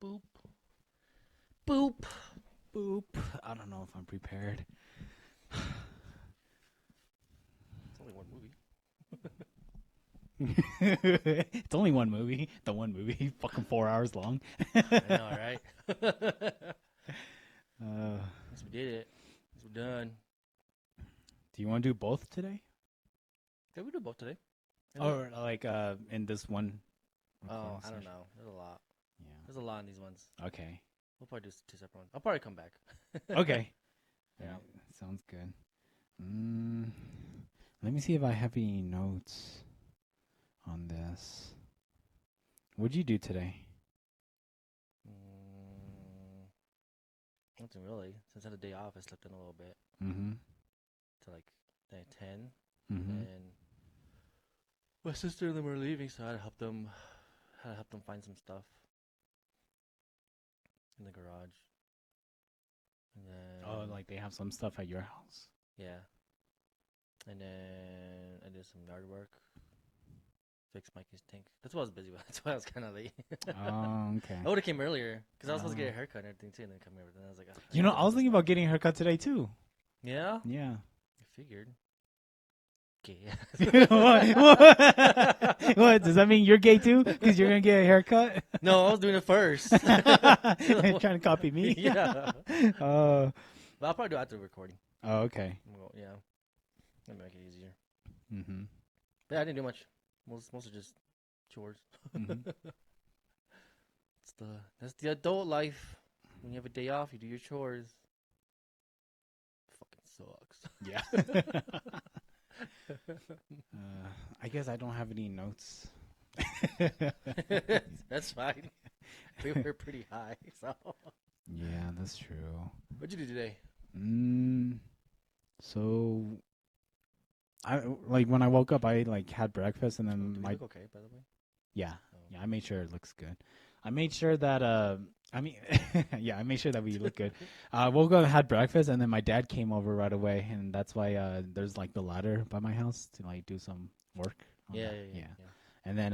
Boop. Boop. Boop. I don't know if I'm prepared. It's only one movie. It's only one movie. The one movie, fucking 4 hours long. I know, right? Uh, We did it. We're done. do you want to do both today? Yeah, we do both today. Or like in this one? Oh, recording I don't session? know. There's a lot. Yeah. There's a lot in these ones. Okay. We'll probably do two separate ones. I'll probably come back. Okay. Yeah. Alright, sounds good. Let me see if I have any notes on this. What'd you do today? Nothing really. Since I had a day off, I slept in a little bit Mm-hmm. to like 10. Mm-hmm. And my sister and them were leaving, so I had to help them. Find some stuff in the garage. And then Oh, like they have some stuff at your house. yeah. And then I did some yard work. Fixed Mikey's tank. That's what I was busy with. That's why I was kind of late. Oh, okay. I would have came earlier because I was supposed to get a haircut and everything too, and then come over. Then I was like, You know, I was thinking about getting a haircut today too. Yeah, Yeah. I figured. Okay. What? Does that mean you're gay too? Because you're gonna get a haircut? No, I was doing it first. Trying to copy me? Yeah. Oh. But I'll probably do it after the recording. Oh, okay. Well, yeah. That'll make it easier. Mm-hmm. But yeah, I didn't do much. Mostly just chores. Mm-hmm. That's the adult life. When you have a day off, you do your chores. Fucking sucks. Yeah. I guess I don't have any notes. That's fine. We were pretty high, so. Yeah, that's true. What'd you do today? So I like when I woke up, I like had breakfast and then Did my we look okay, by the way? yeah, Oh. yeah, I made sure it looks good. I made sure that I mean yeah, I made sure that we look good. Woke up, had breakfast, and then my dad came over right away, and that's why there's like the ladder by my house to like do some work. on Yeah. that. And then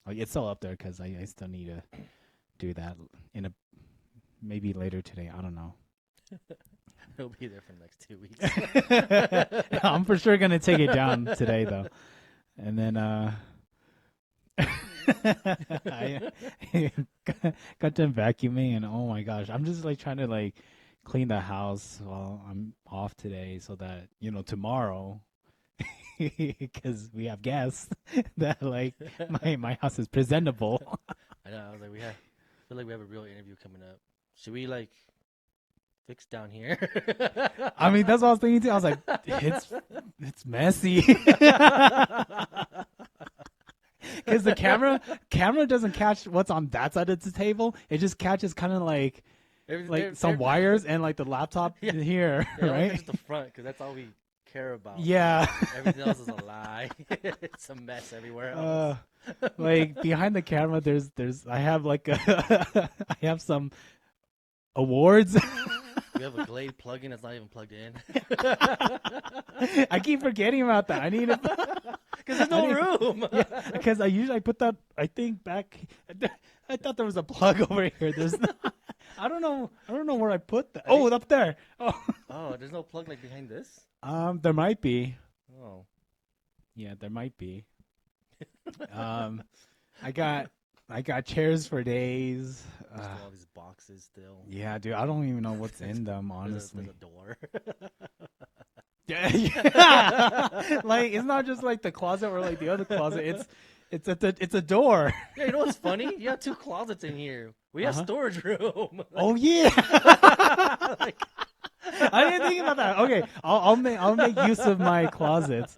like it's still up there because I still need to do that in a maybe later today. I don't know. He'll be there for the next 2 weeks. I'm for sure gonna take it down today though, and then I got done vacuuming, and oh my gosh, I'm just like trying to like clean the house while I'm off today, so that tomorrow, because we have guests, that like my house is presentable. I know. I was like, I feel like we have a real interview coming up. Should we like fix down here? I mean, that's what I was thinking too. I was like, it's messy. Because the camera doesn't catch what's on that side of the table. It just catches kind of like some wires and like the laptop in here, right? Just the front, because that's all we care about. Yeah. Everything else is a lie. It's a mess everywhere else. Like behind the camera, there's I have like I have some awards. We have a Glade plug-in that's not even plugged in. I keep forgetting about that. I need to. Because there's no room. Yeah, because I usually put that. I think back. I thought there was a plug over here. There's not. I don't know where I put that. Oh, up there. Oh, there's no plug like behind this. There might be. Oh. Yeah, there might be. I got chairs for days. There's still all these boxes still. Yeah, dude, I don't even know what's in them, honestly. There's a door. Yeah. Like it's not just like the closet or like the other closet. It's a door. Yeah, you know what's funny? You have 2 closets in here. We have storage room. Oh yeah. I didn't think about that. Okay, I'll make use of my closets.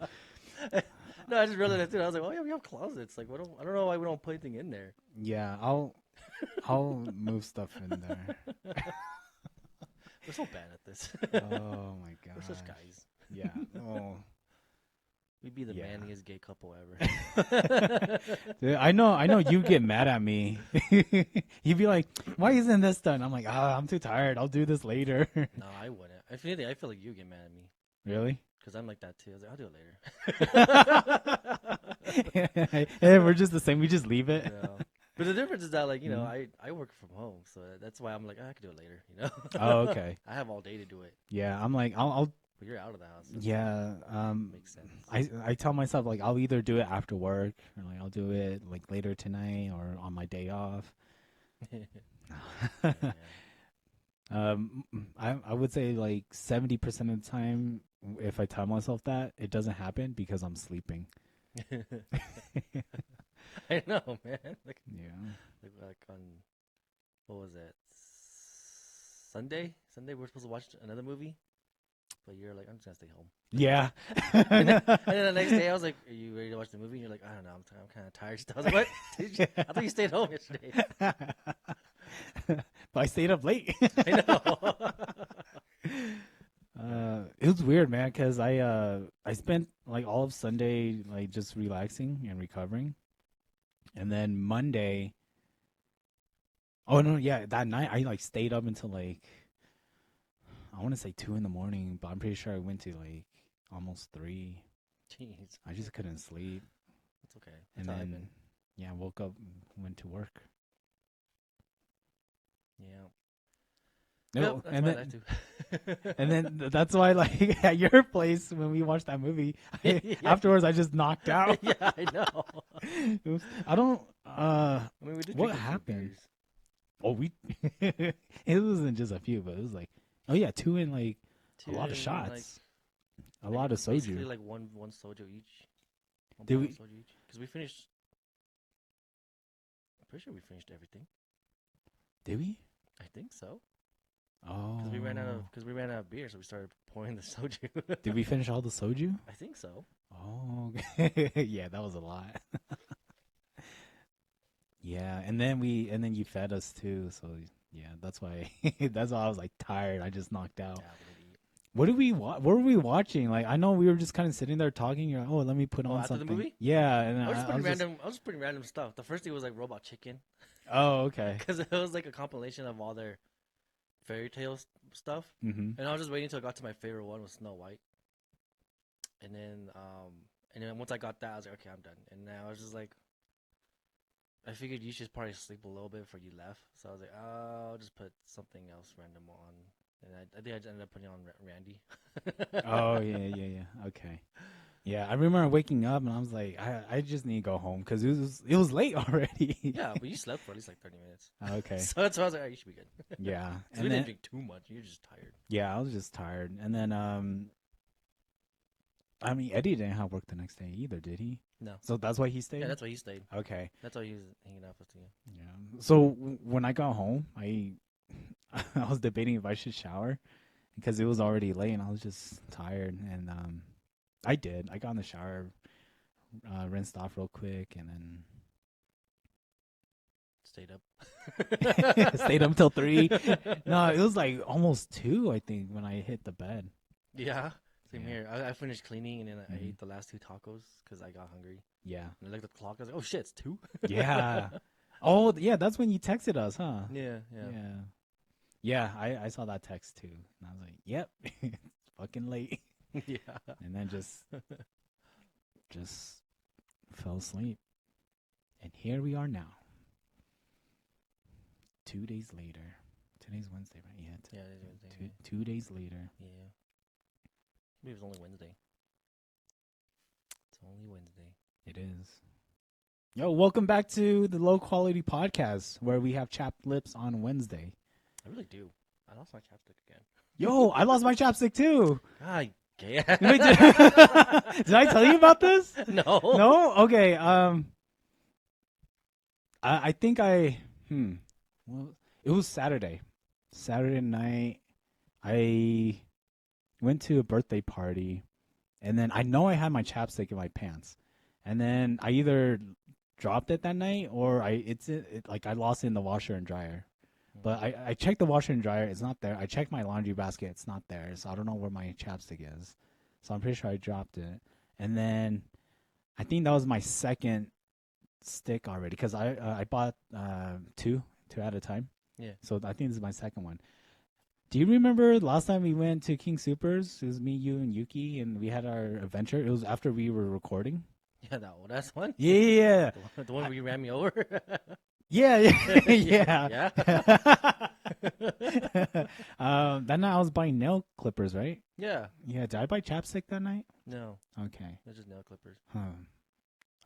No, I just realized that too. I was like, oh yeah, we have closets. Like, I don't know why we don't put anything in there. Yeah, I'll move stuff in there. We're so bad at this. Oh my god. We're such guys. Yeah. Oh. We'd be the Yeah. manliest gay couple ever. Dude, I know you get mad at me. You'd be like, "Why isn't this done?" I'm like, I'm too tired. I'll do this later." No, I wouldn't. If anything, I feel like you get mad at me. Really? Because I'm like that too. I was like, I'll do it later. Yeah, we're just the same. We just leave it. Yeah. But the difference is that, like, Mhm. I work from home, so that's why I'm like, I can do it later. Oh, okay. I have all day to do it. Yeah, I'm like, I'll But you're out of the house. yeah. Makes sense. I tell myself like I'll either do it after work or like I'll do it like later tonight or on my day off. Yeah. I would say like 70% of the time, if I tell myself that, it doesn't happen because I'm sleeping. I know, man. Yeah. Like on what was it? Sunday? Sunday we're supposed to watch another movie, but you're like, I'm just gonna stay home. Yeah. And then the next day I was like, Are you ready to watch the movie? And you're like, I don't know, I'm kind of tired. I was like, What? I thought you stayed home yesterday. But I stayed up late. I know. It was weird, man, because I spent like all of Sunday like just relaxing and recovering, and then Monday. Oh no, yeah, that night I like stayed up until like I want to say 2 in the morning, but I'm pretty sure I went to like almost 3. Jeez, I just couldn't sleep, it's okay. and That's how I've then been. yeah, woke up, and went to work. Yeah. No, Yep, that's and my then life too. and then that's why like at your place when we watched that movie, Yeah. afterwards I just knocked out. Yeah, I know. I don't. I mean, we did What drink a few happened? beers. Oh, we. It wasn't just a few, but it was like, oh yeah, two in like a Two lot of and like shots, a lot of basically soju. like one soju each. One Did bottle of we? soju each. Because we finished. I'm pretty sure we finished everything. Did we? I think so. Oh. Because we ran out of beer, so we started pouring the soju. Did we finish all the soju? I think so. Oh, yeah, that was a lot. Yeah, and then you fed us too, so yeah, that's why I was like tired. I just knocked out. Yeah, we didn't eat. What were we watching? Like I know we were just kind of sitting there talking. You're like, oh, let me put Oh, on after the something. movie? Yeah, and I was I, just I putting was just random. I was just putting random stuff. The first thing was like Robot Chicken, oh, okay. because it was like a compilation of all their fairy tale stuff. Mm-hmm. And I was just waiting until I got to my favorite one, was Snow White. And then once I got that, I was like, okay, I'm done. And then I was just like, I figured you should probably sleep a little bit before you left. So I was like, oh, I'll just put something else random on. And I think I just ended up putting on Randy. Oh yeah. Okay. Yeah, I remember waking up and I was like, I just need to go home because it was late already. Yeah, but you slept for at least like 30 minutes. Okay. So that's why I was like, oh, you should be good. Yeah, Because we didn't drink too much. You're just tired. yeah, I was just tired, and then I mean Eddie didn't have work the next day either, did he? No. So that's why he stayed. Yeah, that's why he stayed. Okay. That's why he was hanging out with you. Yeah. So when I got home, I I was debating if I should shower because it was already late and I was just tired, and I did. I got in the shower, rinsed off real quick, and then Stayed up. stayed up until 3. No, it was like almost 2, I think, when I hit the bed. Yeah. Same Yeah. here. I finished cleaning and then I Mhm. ate the last 2 tacos because I got hungry. Yeah. And I looked at the clock. I was like, oh shit, it's 2? Yeah. Oh, yeah, that's when you texted us, huh? Yeah. Yeah, I saw that text too. And I was like, yep, it's fucking late. Yeah. And then just fell asleep. And here we are now. 2 days later. Today's Wednesday, right? Yeah. Yeah, it is Wednesday. 2 days later. Yeah. Maybe it was only Wednesday. It's only Wednesday. It is. Yo, welcome back to the Low Quality Podcast, where we have chapped lips on Wednesday. I really do. I lost my chapstick again. Yo, I lost my chapstick too. God, yeah. Wait, did I tell you about this? No. No? Okay. I think well, it was Saturday. Saturday night, I went to a birthday party, and then I know I had my chapstick in my pants, and then I either dropped it that night or I lost it in the washer and dryer. But I checked the washer and dryer, it's not there. I checked my laundry basket, it's not there. So I don't know where my chapstick is. So I'm pretty sure I dropped it. And then I think that was my second stick already because I bought two at a time. Yeah. So I think this is my second one. Do you remember last time we went to King Supers? It was me, you, and Yuki, and we had our adventure. It was after we were recording. Yeah, that old ass one. Yeah. The one where you ran me over. Yeah, yeah, Yeah. that night I was buying nail clippers, right? Yeah. Yeah, did I buy chapstick that night? No, Okay. they're just nail clippers.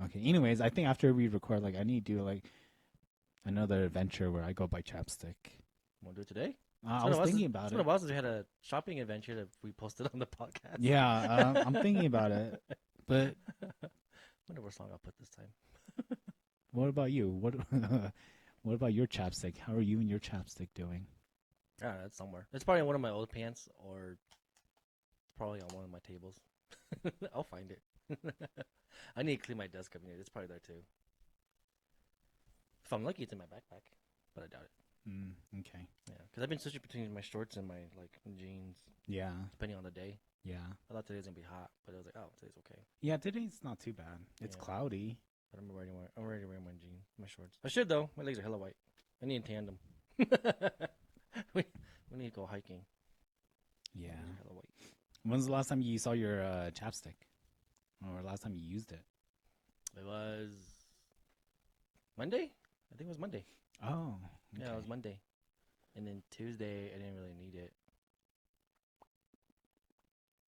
Okay. Anyways, I think after we record, like, I need to do like another adventure where I go buy chapstick. Want to do it today? I was thinking about It's been it. a while since we had a shopping adventure that we posted on the podcast. Yeah, I'm thinking about it. But Wonder what song I'll put this time. what about you? What what about your chapstick? How are you and your chapstick doing? I don't know, it's somewhere. It's probably in one of my old pants, or it's probably on one of my tables. I'll find it. I need to clean my desk up here. It's probably there too. If I'm lucky, it's in my backpack, but I doubt it. Okay. Yeah, because I've been switching between my shorts and my jeans, Yeah. depending on the day. Yeah. I thought today's gonna be hot, but I was like, oh, today's okay. Yeah, today's not too bad. It's Yeah. cloudy. But I'm ready to wear my jeans, my shorts. I should though. My legs are hella white. I need to tan them. we need to go hiking. Yeah. They're hella white. When's the last time you saw your chapstick? Or last time you used it? It was Monday. I think it was Monday. Oh. Yeah, it was Monday. And then Tuesday, I didn't really need it.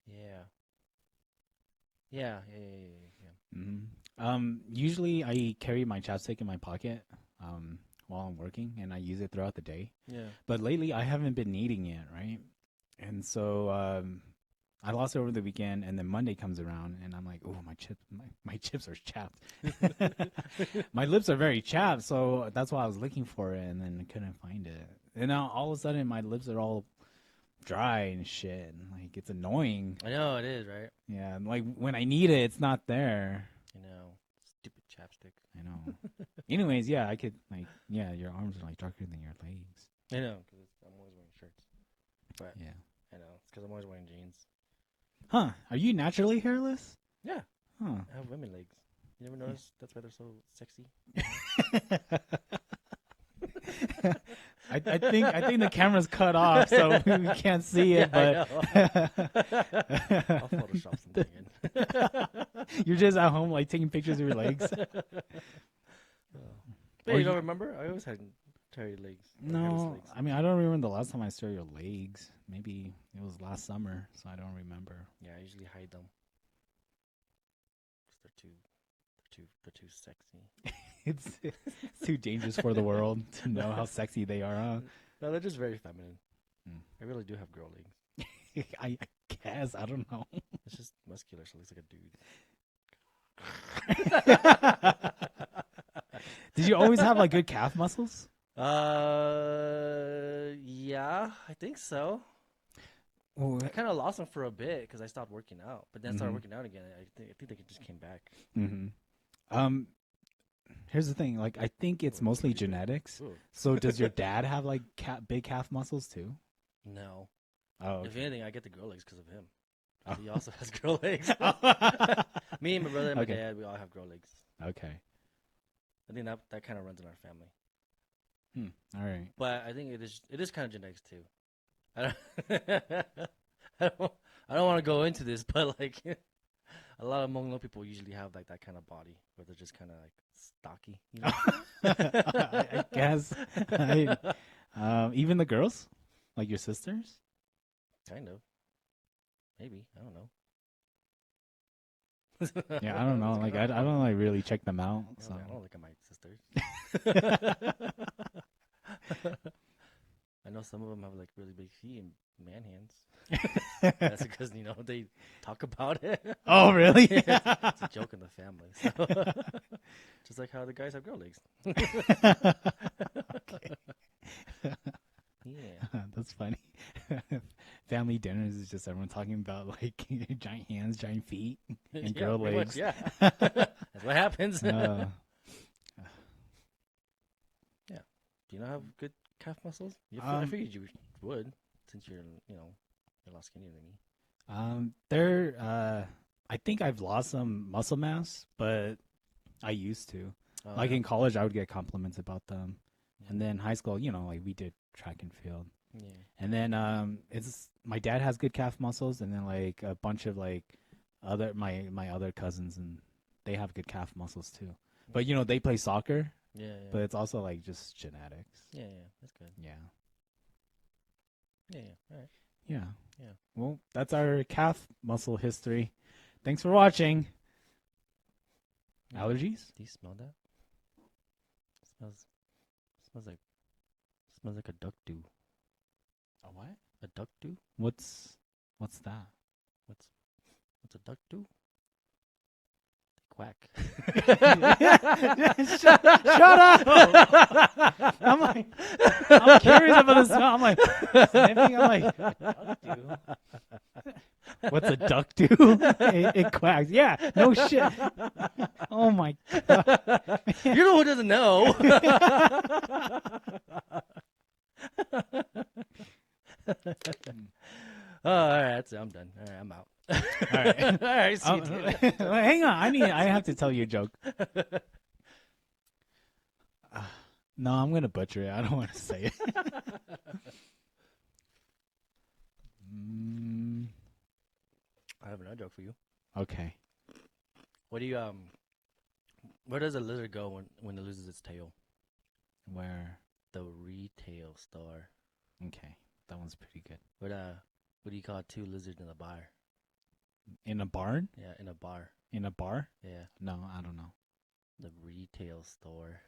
Yeah. Yeah. Usually I carry my chapstick in my pocket while I'm working, and I use it throughout the day. Yeah. But lately I haven't been needing it, right? And so I lost it over the weekend, and then Monday comes around, and I'm like, oh, my chips are chapped. My lips are very chapped, so that's why I was looking for it, and then couldn't find it. And now all of a sudden my lips are all dry and shit. Like, it's annoying. I know it is, right? Yeah, like when I need it, it's not there. I know. Stupid chapstick. I know. Anyways, yeah, I could your arms are like darker than your legs. I know, because I'm always wearing shirts. But Yeah. I know, it's because I'm always wearing jeans. Huh? Are you naturally hairless? Yeah. Huh? I have women legs. You never notice that's why they're so sexy? I think the camera's cut off, so we can't see it. Yeah, But I'll Photoshop something in. you're just at home, like taking pictures of your legs. But you don't remember? I always had hairy legs. hairless No, legs. I mean I don't remember the last time I saw your legs. Maybe it was last summer, so I don't remember. Yeah, I usually hide them. 'Cause they're too sexy. It's too dangerous for the world to know how sexy they are. Huh? No, they're just very feminine. Mm. I really do have girl legs. I guess I don't know. It's just muscular, so it looks like a dude. Did you always have like good calf muscles? Yeah, I think so. Oh, I kind of lost them for a bit because I stopped working out, but then started Mhm. working out again. I think they just came back. Here's the thing. Like, I think it's mostly genetics. Ooh. So, does your dad have like big calf muscles too? No, Oh, if okay. anything, I get the girl legs because of him. Oh. He also has girl legs. Me and my brother and my Okay. dad, we all have girl legs. Okay. I think that kind of runs in our family. All right. But I think it is kind of genetics too. I don't want to go into this, but like a lot of Hmong people usually have like that kind of body where they're just kind of like stocky, you know? I guess. Even the girls, like your sisters. Kind of. Maybe, I don't know. Yeah, I don't know. Like, I don't like really check them out. So I don't look at my sisters. I know some of them have like really big feet and man hands. That's because they talk about it. Oh, really? It's a joke in the family. So. Just like how the guys have girl legs. Okay. Yeah. That's funny. Family dinners is just everyone talking about like giant hands, giant feet, and Yeah, girl pretty legs. much, yeah. That's what happens. Do you not have good calf muscles? I figured you would, since you're a lot skinnier than me. I think I've lost some muscle mass, but I used to. Like Yeah. in college, I would get compliments about them, and then high school, like we did track and field, Yeah. and then it's my dad has good calf muscles, and then like a bunch of like my other cousins, and they have good calf muscles too. But they play soccer, Yeah. but it's also like just genetics. Yeah. That's good. Yeah. Yeah. All right. Yeah. Yeah. Well, that's our calf muscle history. Thanks for watching. Yeah. Allergies? Do you smell that? Smells like a duckdoo. A what? A duckdoo? What's that? What's a duckdoo? Quack. Shut up! I'm curious about the smell. I'm like, sniffing. I'm like, duckdoo. What's a duckdoo? It quacks. Yeah, no shit. Oh my god. You're the one who doesn't know. Oh, all right, that's it. I'm done. All right, I'm out. All right. All right, see you, dude. Hang on. I have to tell you a joke. No, I'm gonna butcher it. I don't want to say it. I have another joke for you. Okay. What do you Where does a lizard go when it loses its tail? Where? The retail store. Okay, that one's pretty good. What do you call two lizards in a bar? In a barn? Yeah, in a bar. In a bar? Yeah, No, I don't know. the retail store.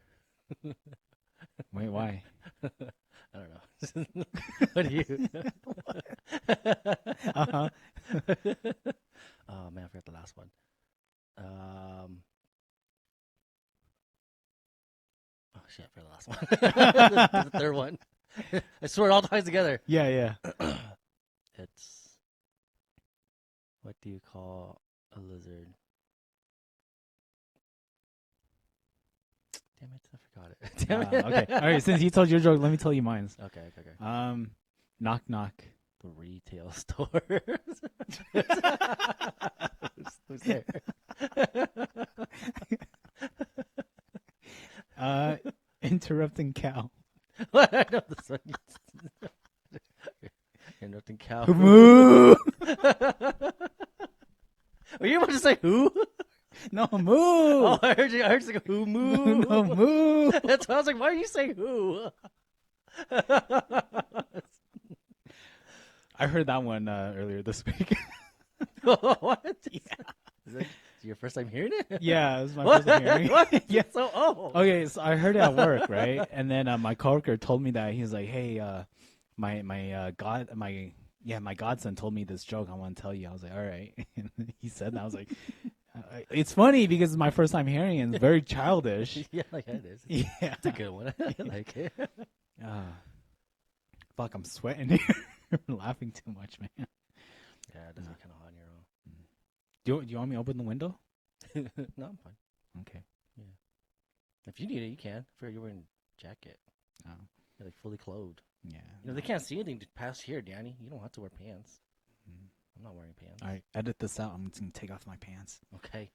Wait, why? I don't know. What do you? Uh-huh. Oh man, I forgot the last one. Oh shit, I forgot the last one. The third one. I swear it all ties together. Yeah. It's what do you call a lizard? Damn it, I forgot it. Damn it. Okay. All right. Since you told your joke, let me tell you mine. Okay. Knock knock. The retail store. Who's there? Interrupting cow. What? I know this one. Interrupting cow. Moo. Were you about to say who? No, moo. Oh, I heard you say who moo. No, moo. That's why I was like, why are you saying who? I heard that one earlier this week. What? Yeah. Is it your first time hearing it? Yeah, it was my What? first time hearing it. What? Yeah. So old. Okay, so I heard it at work, right? And then my coworker told me that. He was like, "Hey, my godson told me this joke. I want to tell you." I was like, "All right." And he said that. I was like, "It's funny because it's my first time hearing it. And it's very childish." Yeah, like it is. Yeah, It's a good one. I like it. Fuck, I'm sweating here. I'm laughing too much, man. Yeah, it does get kind of hot in your room. Do you want me to open the window? No, I'm fine. Okay. Yeah. If you need it, you can. I figure you're wearing a jacket. Oh, You're like fully clothed. yeah. You know, they can't see anything past here, Danny. You don't have to wear pants. Mm. I'm not wearing pants. All right, edit this out. I'm just gonna take off my pants. Okay.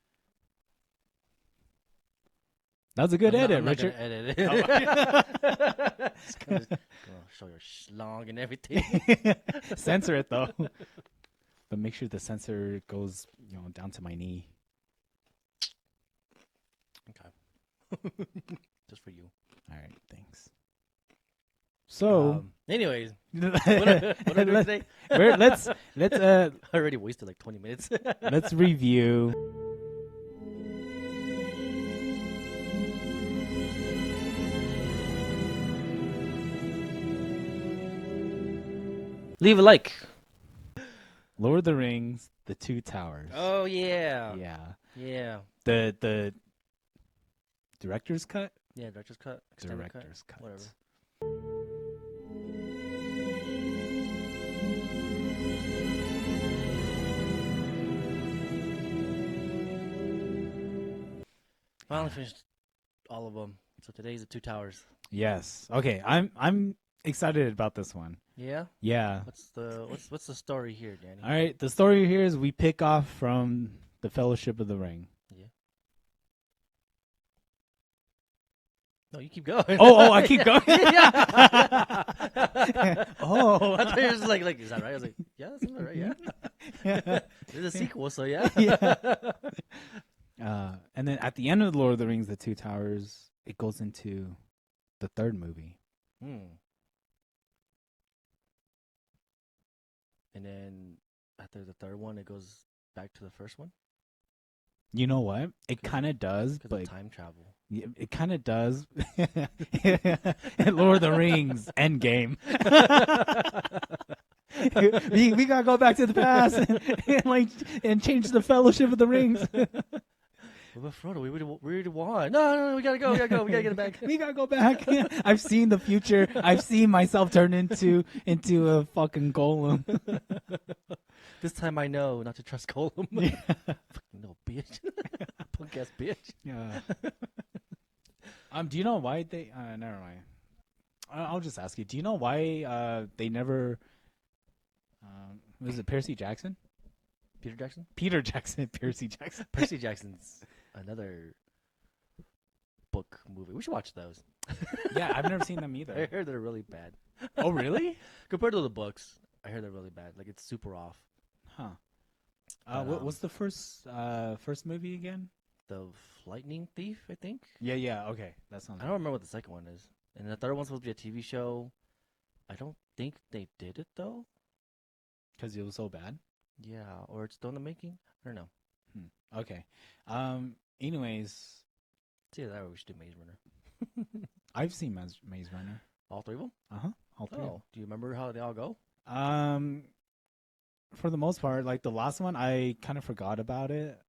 That was a good edit, I'm not Richard. gonna edit it. Just gonna show your schlong and everything. Censor it though, but make sure the censor goes, down to my knee. Okay. Just for you. All right, thanks. So, anyways, what are we doing today? let's I already wasted like 20 minutes. let's review. Leave a like. Lord of the Rings, The Two Towers. Oh yeah. Yeah. The director's cut. Yeah, director's cut. Extended Director's cut. Whatever. Finally finished all of them. So today's the Two Towers. Yes. Okay. I'm excited about this one. Yeah. Yeah. What's the story here, Danny? All right. The story here is we pick off from the Fellowship of the Ring. Yeah. No, you keep going. Oh, I keep going. Yeah. Oh. I thought you were just like, is that right? I was like, yeah, that's about right. Yeah. There's a sequel, so yeah. Yeah. And then at the end of the Lord of the Rings, The Two Towers, it goes into the third movie. And then after the third one, it goes back to the first one. You know what? It kind of does, Because but of time travel. it kind of does. Lord of the Rings Endgame. we gotta go back to the past and change the Fellowship of the Rings. What about Frodo? We already won. No, we gotta go. We gotta get it back. We gotta go back. I've seen the future. I've seen myself turn into a fucking golem. This time I know not to trust Golem. Fucking little bitch. Punk ass bitch. Yeah. Do you know why they? Never mind. I'll just ask you. Do you know why they never? Was it Percy Jackson? Peter Jackson? Peter Jackson. Percy Jackson. Percy Jackson's another book movie. We should watch those. Yeah, I've never seen them either. I heard they're really bad. Oh, really? Compared to the books, I heard they're really bad. Like, it's super off. Huh. But, what's the first movie again? The Lightning Thief, I think. Yeah. Okay, that sounds. I don't remember what the second one is. And the third one's supposed to be a TV show. I don't think they did it though. Because it was so bad. Yeah, or it's still in the making. I don't know. Okay. Anyways, It's either that or we should do Maze Runner. I've seen Maze Runner. All three of them? All three. Oh, do you remember how they all go? For the most part, like the last one, I kind of forgot about it.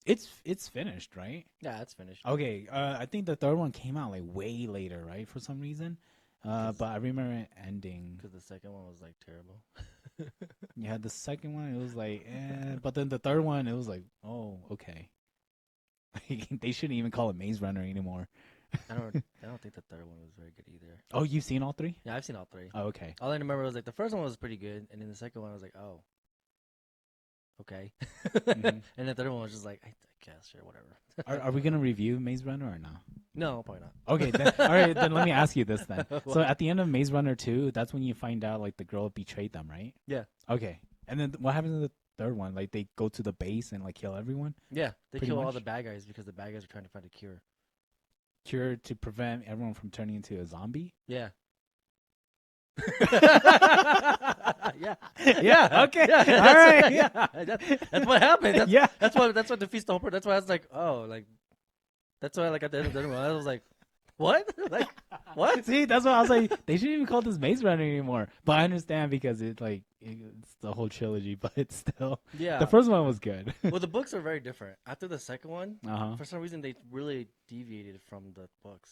It's finished, right? Yeah, it's finished. Okay. I think the third one came out like way later, right? For some reason. But I remember it ending. Because the second one was like terrible. Yeah, the second one it was like, but then the third one it was like, oh, okay. They shouldn't even call it Maze Runner anymore. I don't think the third one was very good either. Oh, you've seen all three? Yeah, I've seen all three. Oh, okay. All I remember was like the first one was pretty good, and then the second one I was like, oh, okay. And the third one was just like, I guess, sure, whatever. Are we gonna review Maze Runner or no? No, probably not. Okay, then, all right. Then let me ask you this then. So at the end of Maze Runner 2, that's when you find out like the girl betrayed them, right? Yeah. Okay. And then what happens in the third one? Like they go to the base and like kill everyone. Yeah, they Pretty kill all much? the bad guys because the bad guys are trying to find a cure. Cure to prevent everyone from turning into a zombie. Yeah. Yeah. Yeah. Okay. Yeah, all right. Yeah. That's what happened. That's, Yeah. That's what defeats the whole purpose. That's why I was like, oh, like, that's why like at the end of the one, I was like, what? Like, what? See, that's why I was like, they shouldn't even call this Maze Runner anymore. But I understand because it's the whole trilogy. But still, Yeah. the first one was good. Well, the books are very different. After the second one, Uh-huh. for some reason they really deviated from the books.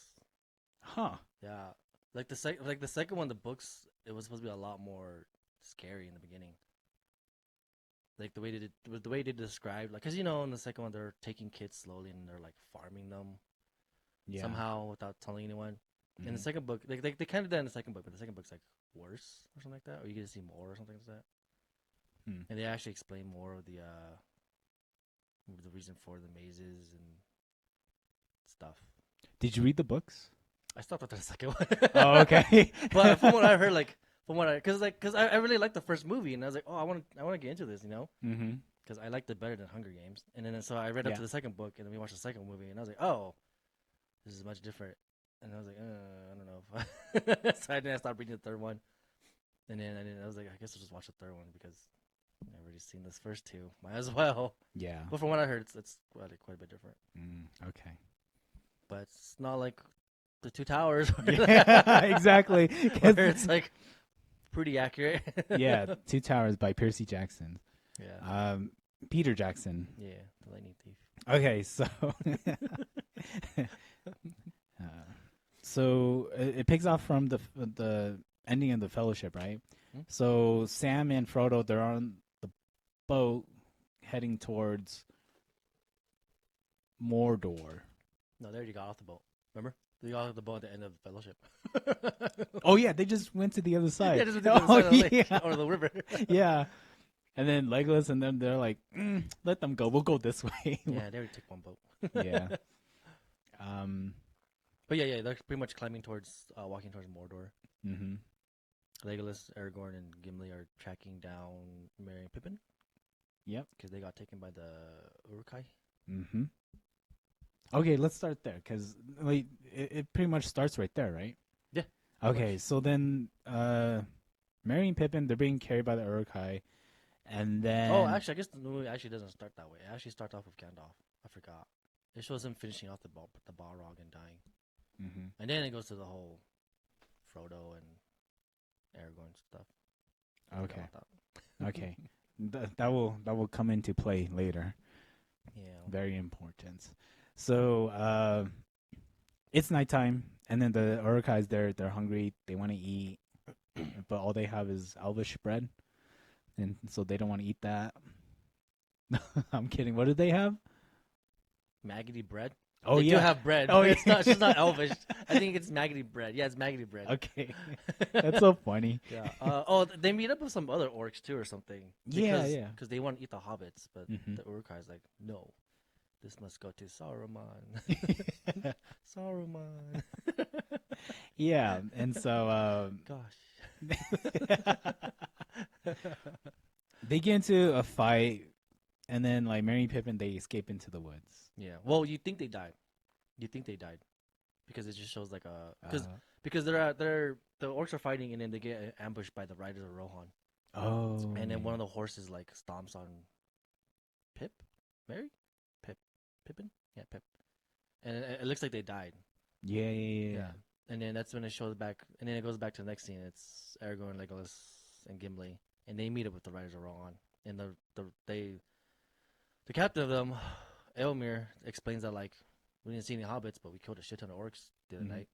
Huh. Yeah, like the second one, the books it was supposed to be a lot more scary in the beginning. Like the way they described, like, cause in the second one they're taking kids slowly and they're like farming them Yeah. somehow without telling anyone. In the Mhm. second book, they kind of did in the second book, but the second book's like worse or something like that, or you get to see more or something like that. And they actually explain more of the reason for the mazes and stuff. Did you read the books? I stopped after the second one. Oh, okay. But from what I heard, because I really liked the first movie, and I was like, oh, I want to get into this, Mm-hmm. because I liked it better than Hunger Games. And then so I read up Yeah. to the second book, and then we watched the second movie, and I was like, oh, this is much different. And I was like, I don't know. So I stopped reading the third one, and then I was like, I guess I'll just watch the third one because I've already seen this first two. Might as well. Yeah. But from what I heard, it's quite a bit different. Okay. But it's not like the Two Towers. Yeah, exactly. Where it's like pretty accurate. Yeah, Two Towers by Percy Jackson. Yeah. Peter Jackson. Yeah, the Lightning Thief. Okay, so so it picks off from the ending of the Fellowship, right? Hmm? So Sam and Frodo, they're on the boat heading towards Mordor. No, they already got off the boat. Remember? They got off the boat at the end of Fellowship. Oh yeah, they just went to the other side. Yeah, just went to the other side of the lake, yeah. or the river. Yeah. And then Legolas and them, they're like, let them go. We'll go this way. Yeah, they already took one boat. Yeah. But yeah, they're pretty much climbing towards, walking towards Mordor. Mm-hmm. Legolas, Aragorn, and Gimli are tracking down Merry and Pippin. Yep. Because they got taken by the Uruk-hai. Mm-hmm. Okay, let's start there because like it pretty much starts right there, right? Yeah. Okay, so then Merry and Pippin they're being carried by the Uruk-hai, and Oh, then actually, I guess the movie actually doesn't start that way. It actually starts off with Gandalf. I forgot. It shows him finishing off the Balrog and dying, Mhm. and then it goes to the whole Frodo and Aragorn stuff. I forgot Okay, about that. okay, that will come into play later. Yeah. Very important. So it's nighttime, and then the Uruk-hai's they're hungry. They want to eat, but all they have is Elvish bread, and so they don't want to eat that. I'm kidding. What did they have? Maggoty bread. Oh They do yeah. have bread. Oh But yeah. it's not. She's not Elvish. I think it's Maggoty bread. Yeah, it's Maggoty bread. Okay. That's so funny. Yeah. Oh, they meet up with some other orcs too, or something. Yeah, yeah. Because they want to eat the hobbits, but Mhm. the Uruk-hai's like, no, this must go to Saruman. Saruman. Yeah, and so Gosh. they get into a fight, and then like Merry and Pippin they escape into the woods. Yeah. Well, you think they died. You think they died because it just shows like a because they're the orcs are fighting and then they get ambushed by the riders of Rohan. Oh. And then one of the horses like stomps on Pip, Mary, Pippin, yeah, Pip, and it looks like they died. Yeah. And then that's when it shows back, and then it goes back to the next scene. It's Aragorn, Legolas, and Gimli, and they meet up with the riders of Rohan. And the captain of them, Elmir, explains that like we didn't see any hobbits, but we killed a shit ton of orcs the other night.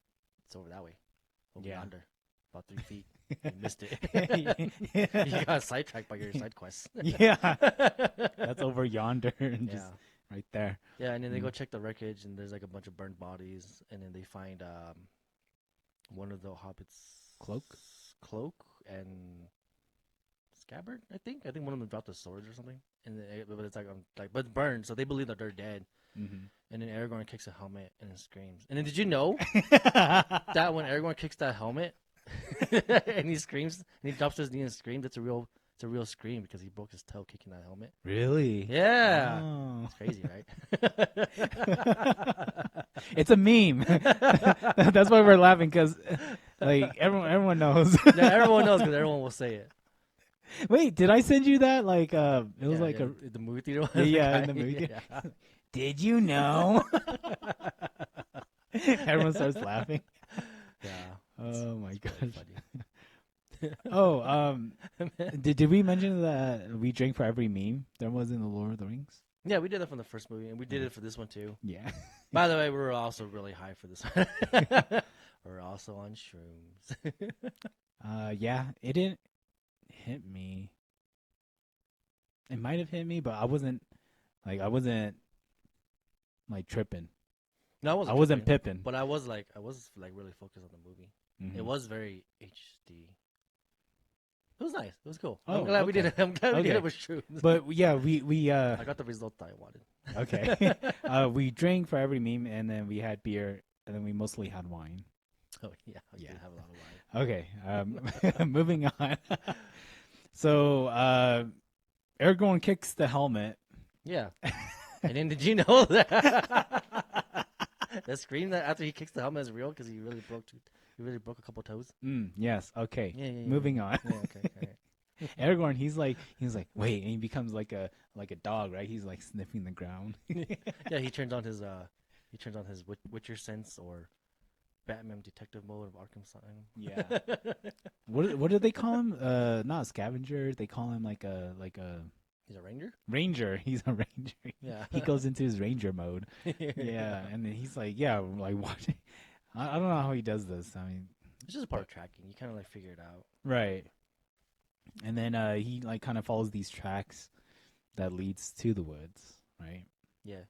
It's over that way, over yonder, about 3 feet. You missed it. You got sidetracked by your side quests. Yeah. That's over yonder and just right there. Yeah, and then they go check the wreckage, and there's like a bunch of burnt bodies, and then they find one of the hobbits' cloak and scabbard. I think one of them dropped the swords or something, and but it's but it's burned, so they believe that they're dead. Mm-hmm. And then Aragorn kicks a helmet and then screams. And then did you know that when Aragorn kicks that helmet and he screams and he drops his knee and screams, it's a real scream because he broke his toe kicking that helmet. Really? Yeah. Oh. It's crazy, right? It's a meme. That's why we're laughing because like everyone knows. Yeah, everyone knows because everyone will say it. Wait, did I send you that? Like it was like the movie theater one. in the movie theater. Yeah. Did you know? Everyone starts laughing. Yeah. Oh my gosh. Funny. Oh, did we mention that we drink for every meme there was in the Lord of the Rings? Yeah, we did that from the first movie, and we did it for this one too. Yeah. By the way, we were also really high for this one. We're also on shrooms. Yeah, it didn't hit me. It might have hit me, but I wasn't like tripping. No, I wasn't pipping. But I was really focused on the movie. Mm-hmm. It was very HD. It was nice. It was cool. Oh, I'm glad we did it. I'm glad we did it with shrooms. But yeah, we I got the result I wanted. Okay. We drank for every meme, and then we had beer, and then we mostly had wine. Oh yeah, I did have a lot of wine. Okay. Moving on. So Aragorn kicks the helmet. Yeah. And then did you know that that scream that after he kicks the helmet is real because he really broke a couple toes? Yes. Okay. Yeah. Moving on. Yeah, okay. All right. Aragorn, he's like, wait, and he becomes like a dog, right? He's like sniffing the ground. Yeah, he turns on his Witcher sense or Batman detective mode of Arkham Asylum. Yeah. What do they call him? Not a scavenger. They call him like a. He's a ranger? Ranger. He's a ranger. Yeah. He goes into his ranger mode. Yeah. And then he's like, what? I don't know how he does this. I mean, it's just a part of tracking. You kind of like figure it out. Right. And then he like kind of follows these tracks that leads to the woods, right? Yeah.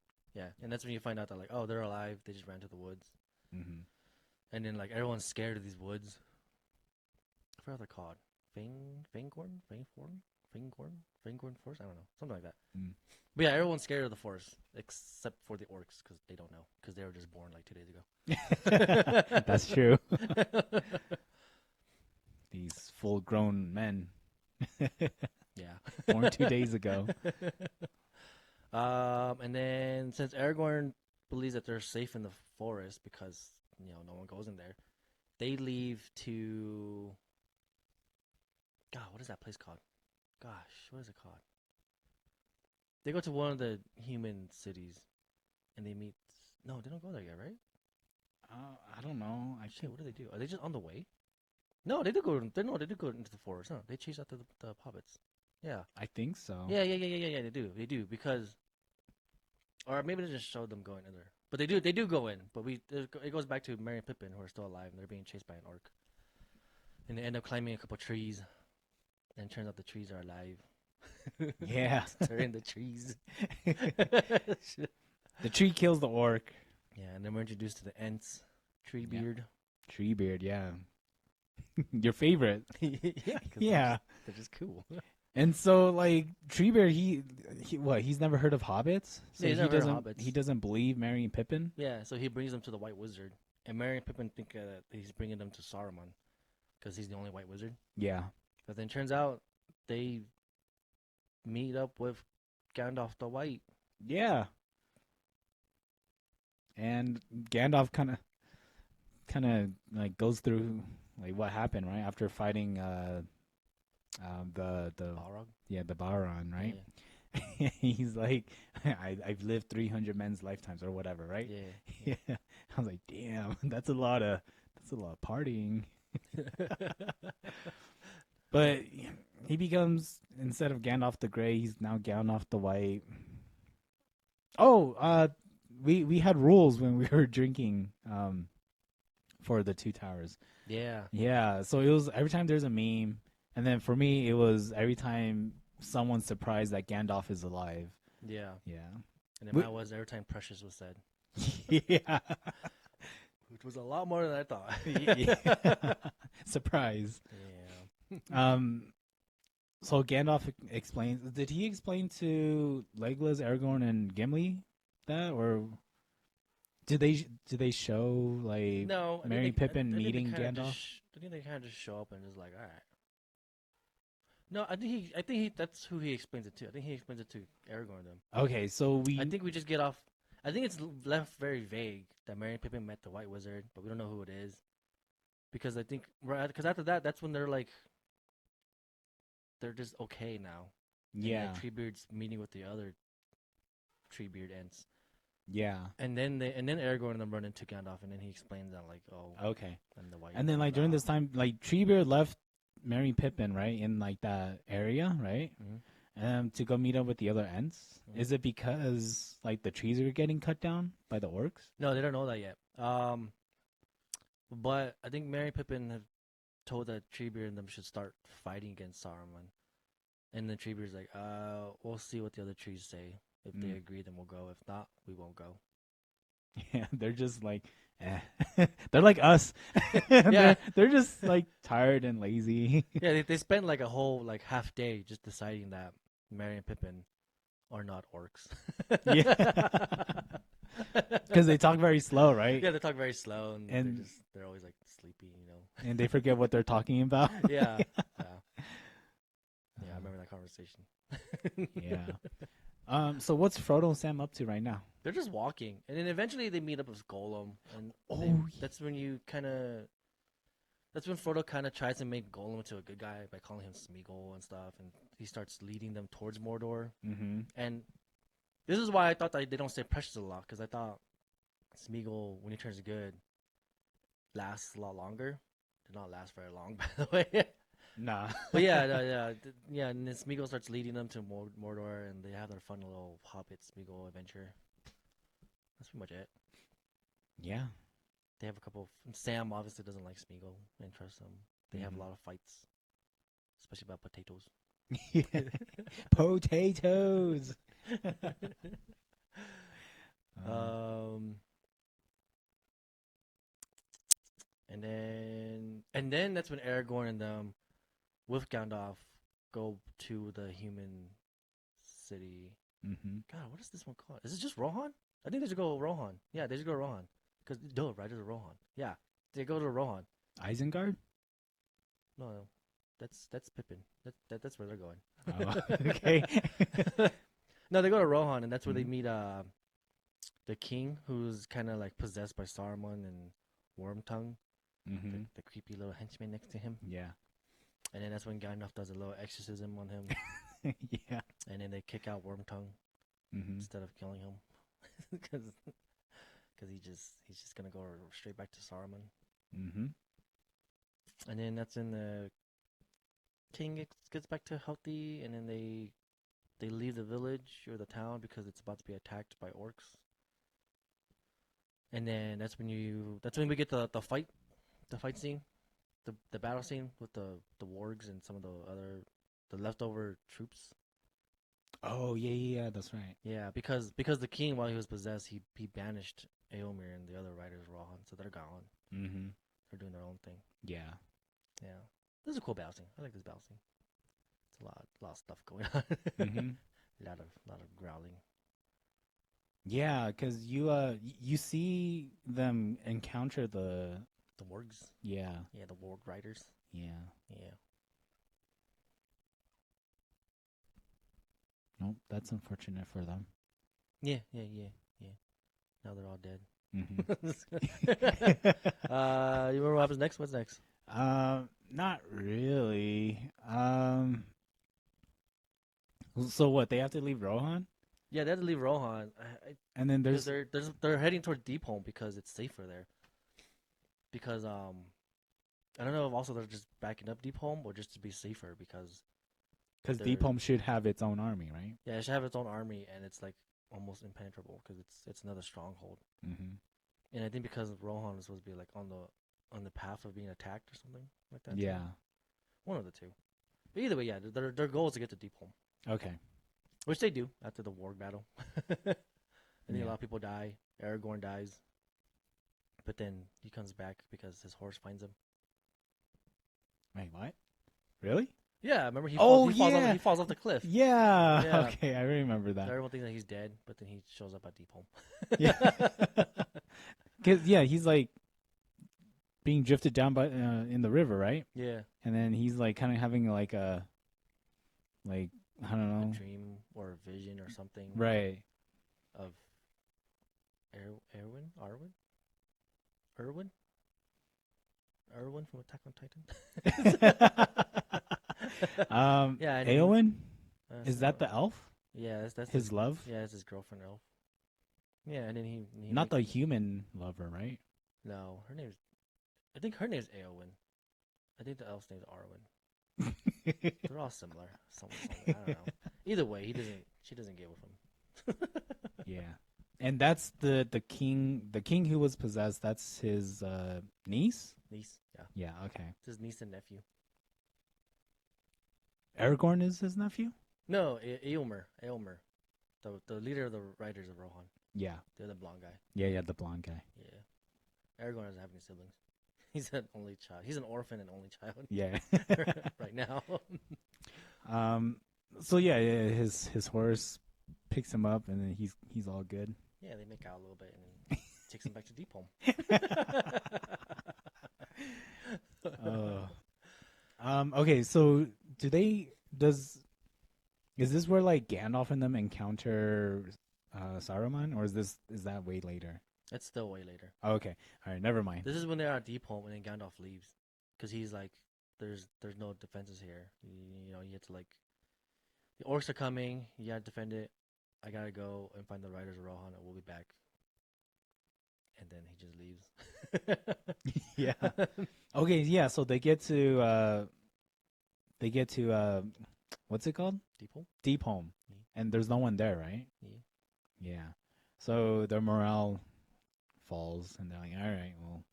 And that's when you find out that like, oh, they're alive. They just ran to the woods. Mm-hmm. And then like everyone's scared of these woods. I forgot what they're called. Fangorn Forest? I don't know. Something like that. Mm. But yeah, everyone's scared of the forest except for the orcs because they don't know because they were just born like 2 days ago. That's true. These full-grown men. Yeah. Born 2 days ago. And then since Aragorn believes that they're safe in the forest because no one goes in there. They leave to. God, what is that place called? Gosh, what is it called? They go to one of the human cities, and they meet. No, they don't go there yet, right? I don't know. I Shit, can't. what do they do? Are they just on the way? No, they do go. No, they do go into the forest. No, they chase after the hobbits. Yeah. I think so. Yeah. They do because, or maybe they just showed them going in there. But they do go in. But it goes back to Merry and Pippin who are still alive and they're being chased by an orc, and they end up climbing a couple trees, and it turns out the trees are alive. Yeah. They're in the trees. The tree kills the orc. Yeah, and then we're introduced to the Ents, Treebeard. Treebeard, yeah. Your favorite. Yeah, Yeah. they're just cool. And so, like, Treebeard, he's never heard of hobbits? So Yeah, he's never heard of hobbits. He doesn't believe Merry and Pippin? Yeah, so he brings them to the White Wizard, and Merry and Pippin think that he's bringing them to Saruman, because he's the only White Wizard. Yeah. But then turns out they meet up with Gandalf the White. Yeah. And Gandalf kind of like goes through like what happened, right? After fighting the Balrog? the Balron, right? Yeah. He's like, I've lived 300 men's lifetimes or whatever, right? Yeah. Yeah. I was like, damn, that's a lot of partying. But he becomes, instead of Gandalf the Grey, he's now Gandalf the White. Oh, we had rules when we were drinking for the Two Towers. Yeah. Yeah, so it was every time there's a meme, and then for me it was every time someone's surprised that Gandalf is alive. Yeah. Yeah. And then mine was every time Precious was said. Yeah. Which was a lot more than I thought. Yeah. Surprise. Yeah. So Gandalf explains. Did he explain to Legolas, Aragorn, and Gimli that, or did they show like No, Merry and Pippin meeting Gandalf? I think they kind of just show up and just like, all right. No, I think that's who he explains it to. I think he explains it to Aragorn and them. Okay, so I think we just get off. I think it's left very vague that Merry and Pippin met the White Wizard, but we don't know who it is. Because I think, because after that, that's when they're like, they're just okay now. Yeah. And Treebeard's meeting with the other Treebeard Ents. Yeah. And then Aragorn and them run into Gandalf, and then he explains that like, oh, okay. And the White. And then like during this time, like Treebeard left Merry and Pippin, right, in like that area, right, to go meet up with the other Ents. Mm-hmm. Is it because like the trees are getting cut down by the orcs? No, they don't know that yet. But I think Merry and Pippin have told that Treebeard and them should start fighting against Saruman. And then Treebeard's like, we'll see what the other trees say. If they agree, then we'll go. If not, we won't go. Yeah, they're just like, they're like us. Yeah, they're just like tired and lazy. Yeah, they spent like a whole like half day just deciding that Merry and Pippin are not orcs. Yeah. Because they talk very slow, right? Yeah, they talk very slow, and they're always like sleepy, you know. And they forget what they're talking about. Yeah. I remember that conversation. Yeah. So what's Frodo and Sam up to right now? They're just walking, and then eventually they meet up with Gollum, and that's when Frodo kind of tries to make Gollum into a good guy by calling him Smeagol and stuff, and he starts leading them towards Mordor. Mm-hmm. And this is why I thought that they don't say Precious a lot, because I thought Smeagol, when he turns good, lasts a lot longer. Did not last very long, by the way. Nah. But yeah, and then Smeagol starts leading them to Mordor, and they have their fun little Hobbit Smeagol adventure. That's pretty much it. Yeah. They have a couple. Sam obviously doesn't like Smeagol and trust him. They have a lot of fights, especially about potatoes. Potatoes. And then that's when Aragorn and them, with Gandalf, go to the human city. Mm-hmm. God, what is this one called? Is it just Rohan? I think they should go Rohan. Yeah, they should go Rohan. Because right, there's a Rohan. Yeah, they go to Rohan. Isengard? No, that's Pippin. That's where they're going. Oh, okay. No, they go to Rohan, and that's where they meet the king who's kind of like possessed by Saruman and Wormtongue, Mm-hmm. the creepy little henchman next to him. Yeah. And then that's when Gandalf does a little exorcism on him, Yeah. and then they kick out Wormtongue Mm-hmm. instead of killing him, because he's just gonna go straight back to Saruman. Mm-hmm. And then that's when the king gets back to healthy, and then they leave the village or the town because it's about to be attacked by orcs. And then that's when we get the fight scene, the battle scene with the wargs and some of the leftover troops. Oh yeah, that's right. Yeah, because the king, while he was possessed, he banished Eomer and the other riders Rohan, so they're gone. Mm-hmm. They're doing their own thing. Yeah. Yeah, this is a cool battle scene. I like this battle scene. It's a lot of stuff going on. Mm-hmm. A lot of growling. Yeah, because you see them encounter the The wargs. yeah Yeah, the warg riders. yeah. Yeah. Nope, that's unfortunate for them. Yeah. Now they're all dead. Mm-hmm. You remember what happens next? What's next? Not really. So what? They have to leave Rohan, Yeah, they had to leave Rohan. and then Because there's they're heading toward Deepholm because it's safer there. Because I don't know if also they're just backing up Deepholm or just to be safer because they're- Deep Home should have its own army, right? yeah, it should have its own army and it's like almost impenetrable because it's another stronghold. Mm-hmm. And I think because Rohan is supposed to be like on the path of being attacked or something like that. Yeah. One of the two. But either way, yeah, their goal is to get to Deepholm, Okay. which they do after the warg battle. And then Yeah. a lot of people die. Aragorn dies. But then he comes back because his horse finds him. Wait, what? Really? Yeah, remember he Oh, falls yeah. he falls off the cliff. Yeah. Yeah. Okay, I remember So that. everyone thinks that he's dead, but then he shows up at Deepholm. Yeah. Cause he's like being drifted down by in the river, right? Yeah, And then he's like kind of having like a I don't know, a dream or a vision or something right? of Arwen from Attack on Titan. Yeah, and then- Eowyn, is that the elf? Yeah, that's His love? Yeah, it's his girlfriend elf. Yeah, and then he Not the human lover, right? No, I think her name's Eowyn. I think the elf's name's Arwen. They're all similar. I don't know. Either way, she doesn't get with him. Yeah. And that's the king who was possessed. That's his niece. Niece, yeah, Yeah. Okay. it's his niece and nephew. Aragorn is his nephew. No, Eomer, the leader of the Riders of Rohan. Yeah. They're the blonde guy. Yeah. The blonde guy. Yeah, Aragorn doesn't have any siblings. He's an only child. He's an orphan and only child. Yeah. Right now. So yeah, his horse picks him up, and then he's all good. Yeah, they make out a little bit and then takes him back to Deepholm. Okay, so is this where like Gandalf and them encounter Saruman, or is that way later? That's still way later. Oh, okay, all right, never mind. This is when they're at Deepholm and then Gandalf leaves because he's like, "There's no defenses here. You know, you have to like, the orcs are coming. You gotta defend it. I gotta go and find the Riders of Rohan, and we'll be back." And then he just leaves. Yeah. Okay, yeah. So they get to what's it called? Deepholm. Deepholm, Yeah. and there's no one there, right? Yeah. Yeah. So their morale falls, and they're like, "All right, well,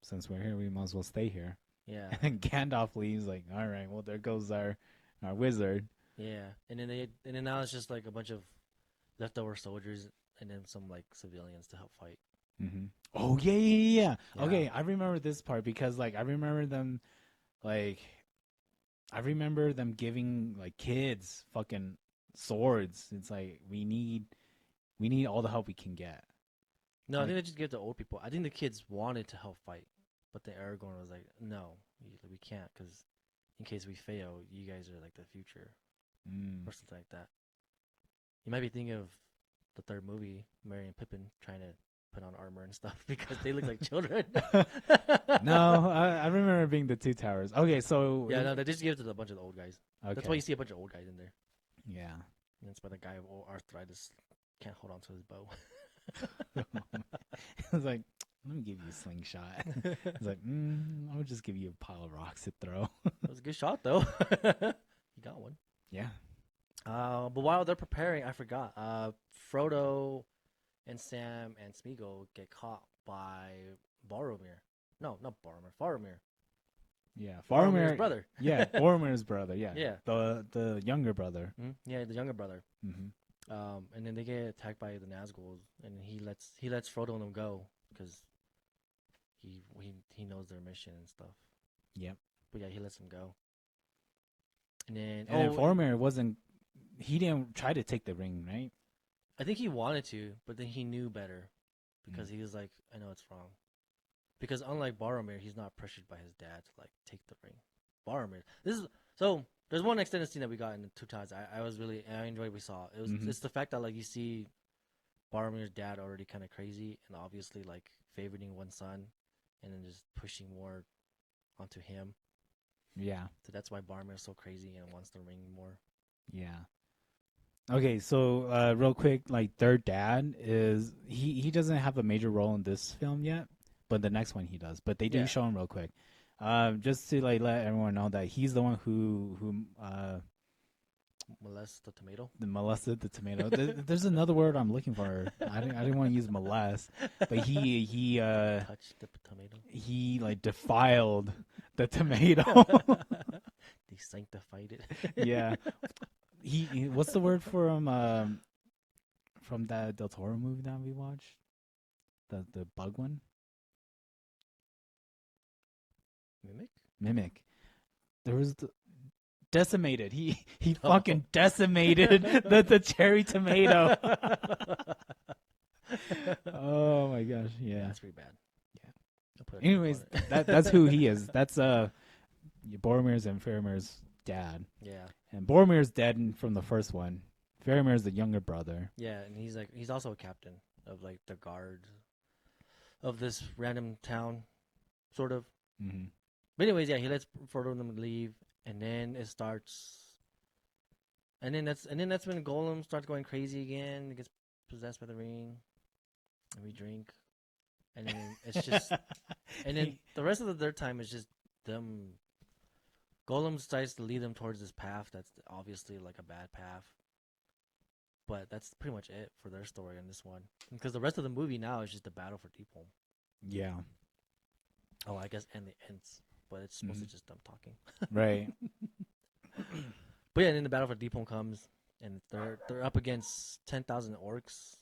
since we're here, we might as well stay here." Yeah. And Gandalf leaves, like, "All right, well, there goes our wizard." Yeah. And then now it's just like a bunch of leftover soldiers and then some like civilians to help fight. Mm-hmm. Oh yeah. Yeah. Okay, I remember this part because like I remember them giving like kids fucking swords. It's like we need all the help we can get. No, I Like- think they just gave it to old people. I think the kids wanted to help fight, but then Aragorn was like, "No, we can't, because in case we fail, you guys are like the future Mm. or something like that." You might be thinking of the third movie, Merry and Pippin trying to put on armor and stuff because they look like children. No, I remember being the two towers. Okay, so Yeah, no, they just give it to a bunch of the old guys. okay. That's why you see a bunch of old guys in there. Yeah. And that's why the guy with arthritis can't hold on to his bow. I was like, let me give you a slingshot. I was like, I'll just give you a pile of rocks to throw. That was a good shot though. He got one. Yeah. But while they're preparing, I forgot. Frodo and Sam and Smeagol get caught by Boromir. No, not Boromir. Faramir. Yeah. Boromir's brother. Yeah, Boromir's brother. Yeah. Yeah. The younger brother. Mm-hmm. Yeah, the younger brother. Mm-hmm. And then they get attacked by the Nazgûl, and he lets Frodo and them go because he knows their mission and stuff. Yep. But yeah, he lets them go. And then Faramir wasn't. He didn't try to take the ring, right? I think he wanted to, but then he knew better because he was like, I know it's wrong. Because unlike Boromir, he's not pressured by his dad to like take the ring. Boromir, there's one extended scene that we got in the two times. I enjoyed what we saw. It was it's the fact that like you see Boromir's dad already kind of crazy and obviously like favoring one son, and then just pushing more onto him. Yeah. So that's why Boromir's so crazy and wants the ring more. Yeah. Okay, so real quick, like their dad is he doesn't have a major role in this film yet, but the next one he does. But they do show him real quick, just to like let everyone know that he's the one who molest the tomato. Molested the tomato. There's another word I'm looking for. I didn't want to use molest, but he touched the tomato. He like defiled the tomato. They sanctified it. Yeah. He what's the word for him from that Del Toro movie that we watched? The bug one? Mimic. There was decimated. He fucking decimated the cherry tomato. Oh my gosh, yeah. That's pretty bad. Yeah. Anyways, that's who he is. That's Boromir's and Faramir's dad. Yeah. And Boromir's dead from the first one. Faramir's the younger brother. Yeah, and he's also a captain of like the guard of this random town, sort of. Mm-hmm. But anyways, yeah, he lets Frodo and them leave, and then it starts. And then that's when Gollum starts going crazy again. He gets possessed by the ring, and we drink, and then it's just, and then the rest of the third time is just them. Gollum decides to lead them towards this path that's obviously like a bad path. But that's pretty much it for their story in this one. Because the rest of the movie now is just the battle for Deepholm. Yeah. Oh, I guess, and the ends. But it's mostly just them talking. Right. But yeah, and then the battle for Deepholm comes, and they're up against 10,000 orcs.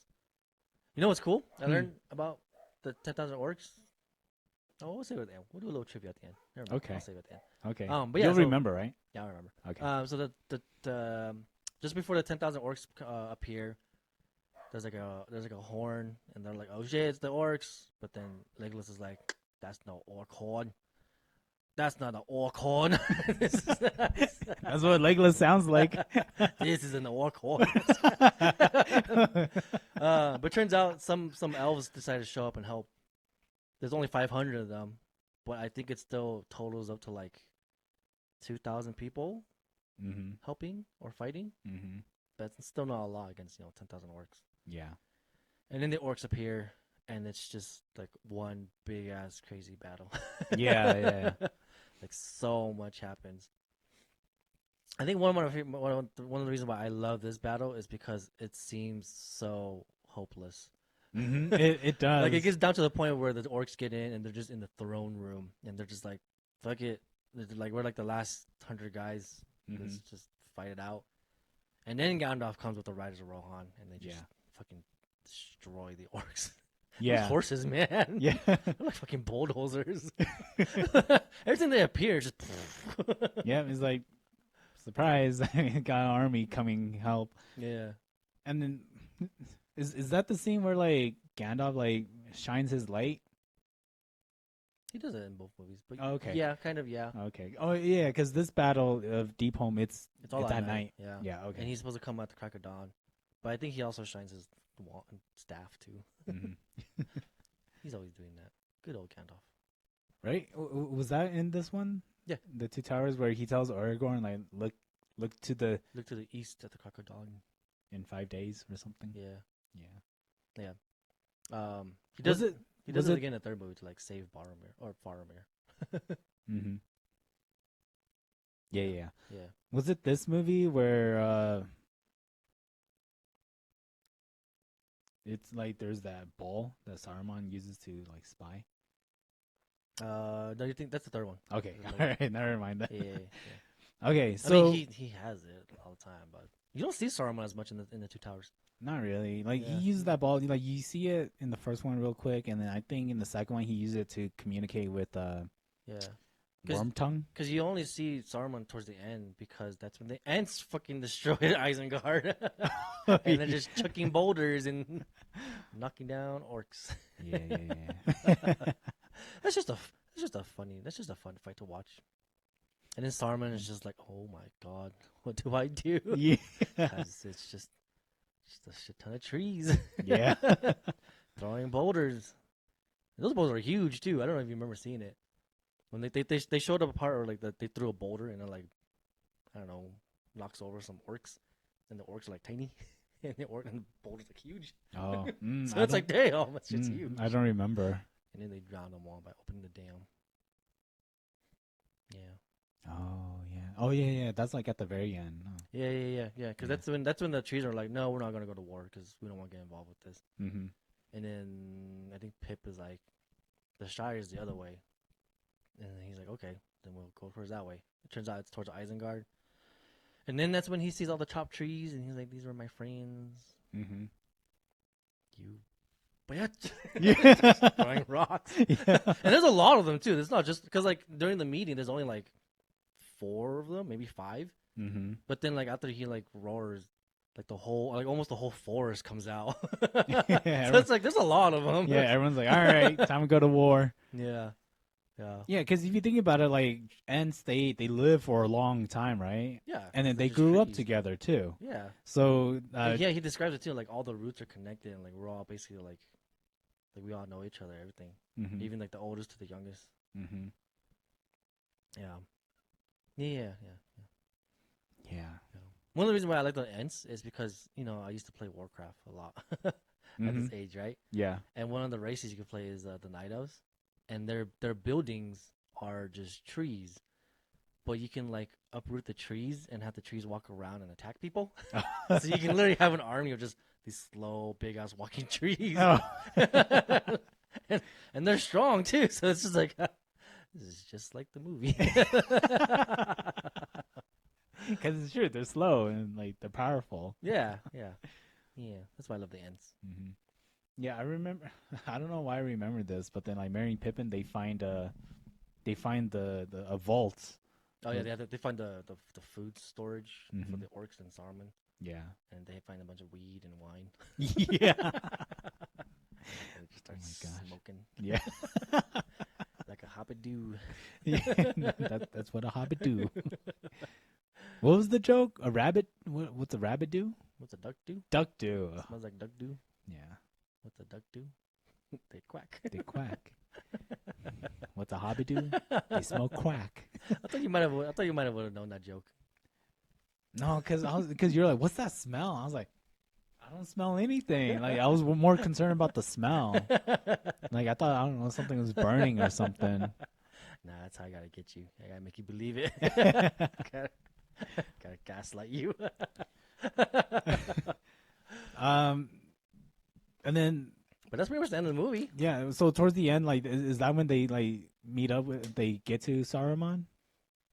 You know what's cool? I learned about the 10,000 orcs. Oh, we'll save it at the end. We'll do a little trivia at the end. Never mind. Okay. I'll save it at the end. Okay. But yeah, you'll remember, right? Yeah, I remember. Okay. So the just before the 10,000 orcs appear, there's like a horn, and they're like, "Oh shit, it's the orcs!" But then Legolas is like, "That's no orc horn. That's not an orc horn." That's what Legolas sounds like. This is an orc horn. But turns out some elves decided to show up and help. There's only 500 of them, but I think it still totals up to like 2,000 people helping or fighting. Mm-hmm. That's still not a lot against 10,000 orcs. Yeah. And then the orcs appear, and it's just like one big ass crazy battle. Yeah. Like so much happens. I think one of the reasons why I love this battle is because it seems so hopeless. Mm-hmm. It does. Like it gets down to the point where the orcs get in and they're just in the throne room and they're just like, fuck it. Like we're like the last 100 guys. Let's just fight it out. And then Gandalf comes with the Riders of Rohan and they just fucking destroy the orcs. Yeah. Those horses, man. Yeah. They're like fucking bulldozers. Everything they appear just. Yeah, it's like, surprise! Got an army coming help. Yeah. And then, is that the scene where like Gandalf like shines his light? He does it in both movies, but okay. Yeah, kind of, yeah. Okay. Oh yeah, because this battle of Deepholm, it's all at night. Yeah. Yeah. Okay. And he's supposed to come at the crack of dawn, but I think he also shines his staff too. Hmm. He's always doing that. Good old Gandalf. Right? Was that in this one? Yeah. The Two Towers where he tells Aragorn like look to the Look to the east at the crocodile. in 5 days or something. Yeah. Yeah. He does Was it? He does was it it? again in the third movie to like save Boromir or Faramir. Mm-hmm. Yeah. Yeah. Was it this movie where it's like there's that ball that Saruman uses to like spy? No, you think that's the third one? Okay, Like- all right, never mind that. Yeah. Okay, I so mean, he has it all the time, but you don't see Saruman as much in the Two Towers. not really. Like he Yeah. uses that ball. Like you see it in the first one real quick, and then I think in the second one he used it to communicate with Yeah. 'Cause- Wormtongue. Because you only see Saruman towards the end because that's when the Ents fucking destroy Isengard. And they're just chucking boulders and knocking down orcs. Yeah. That's just a fun fight to watch. And then Saruman is just like, oh my god, what do I do? Yeah. 'Cause it's just a shit ton of trees. Yeah. Throwing boulders. And those boulders are huge too. I don't know if you remember seeing it. When they showed up a part where like they threw a boulder and it like, I don't know, knocks over some orcs, and the orcs are like tiny, and the boulders like huge. Oh, So it's like, damn, that's just huge. I don't remember. And then they drowned them all by opening the dam. Yeah. Oh yeah. That's like at the very end. Huh? Yeah. Because Yeah. that's when the trees are like, no, we're not gonna go to war because we don't want to get involved with this. Mm-hmm. And then I think Pip is like, the Shire is the other way, and then he's like, okay, then we'll go towards that way. It turns out it's towards Isengard, and then that's when he sees all the chopped trees, and he's like, these are my friends. Mm-hmm. You bitch. Yeah. Just throwing rocks. Yeah. And there's a lot of them too. It's not just because like during the meeting, there's only like 4 of them, maybe 5. Mm-hmm. But then like after he like roars, like almost the whole forest comes out. Yeah, So it's like there's a lot of them. Yeah, everyone's like, all right, time to go to war. Yeah. Yeah, because if you think about it, like Ents, they live for a long time, right? Yeah. And then they're they just grew up trees. together too. Yeah. So Yeah, he describes it too. Like all the roots are connected, and like we're all basically like we all know each other, everything. mhm, Even like the oldest to the youngest. mhm. Yeah. Yeah. Yeah. One of the reasons why I like the Ents is because I used to play Warcraft a lot at Mhm. this age, right? Yeah. And one of the races you can play is the Night Elves, and their buildings are just trees, but you can like uproot the trees and have the trees walk around and attack people. So you can literally have an army of just these slow, big ass walking trees, Oh. and they're strong too. So it's just like this is just like the movie. Because it's true, they're slow and like they're powerful. Yeah. That's why I love the Ents. Mhm. Yeah, I remember. I don't know why I remember this, but then like Merry and Pippin, they find a vault. Oh yeah, they find the food storage for Mhm. the orcs and Saruman, Yeah. and they find a bunch of weed and wine. Yeah. And it just Oh starts my gosh. smoking Yeah. like a hobbit-doo. That's what a hobbit do. What was the joke? A rabbit? What's a rabbit do? What's a duck do? Duck do. Smells like duck do. Yeah. What's a duck do? They quack. They quack. What's a hobbit do? They smoke quack. I thought you might have known that joke. No, because you're like, what's that smell? I was like, I don't smell anything. Like I was more concerned about the smell. Like I thought, I don't know, something was burning or something. Nah, that's how I gotta get you. I gotta make you believe it. gotta gaslight you. And then But that's pretty much the end of the movie. yeah, so towards the end, like, is that when they like meet up with? They get to Saruman?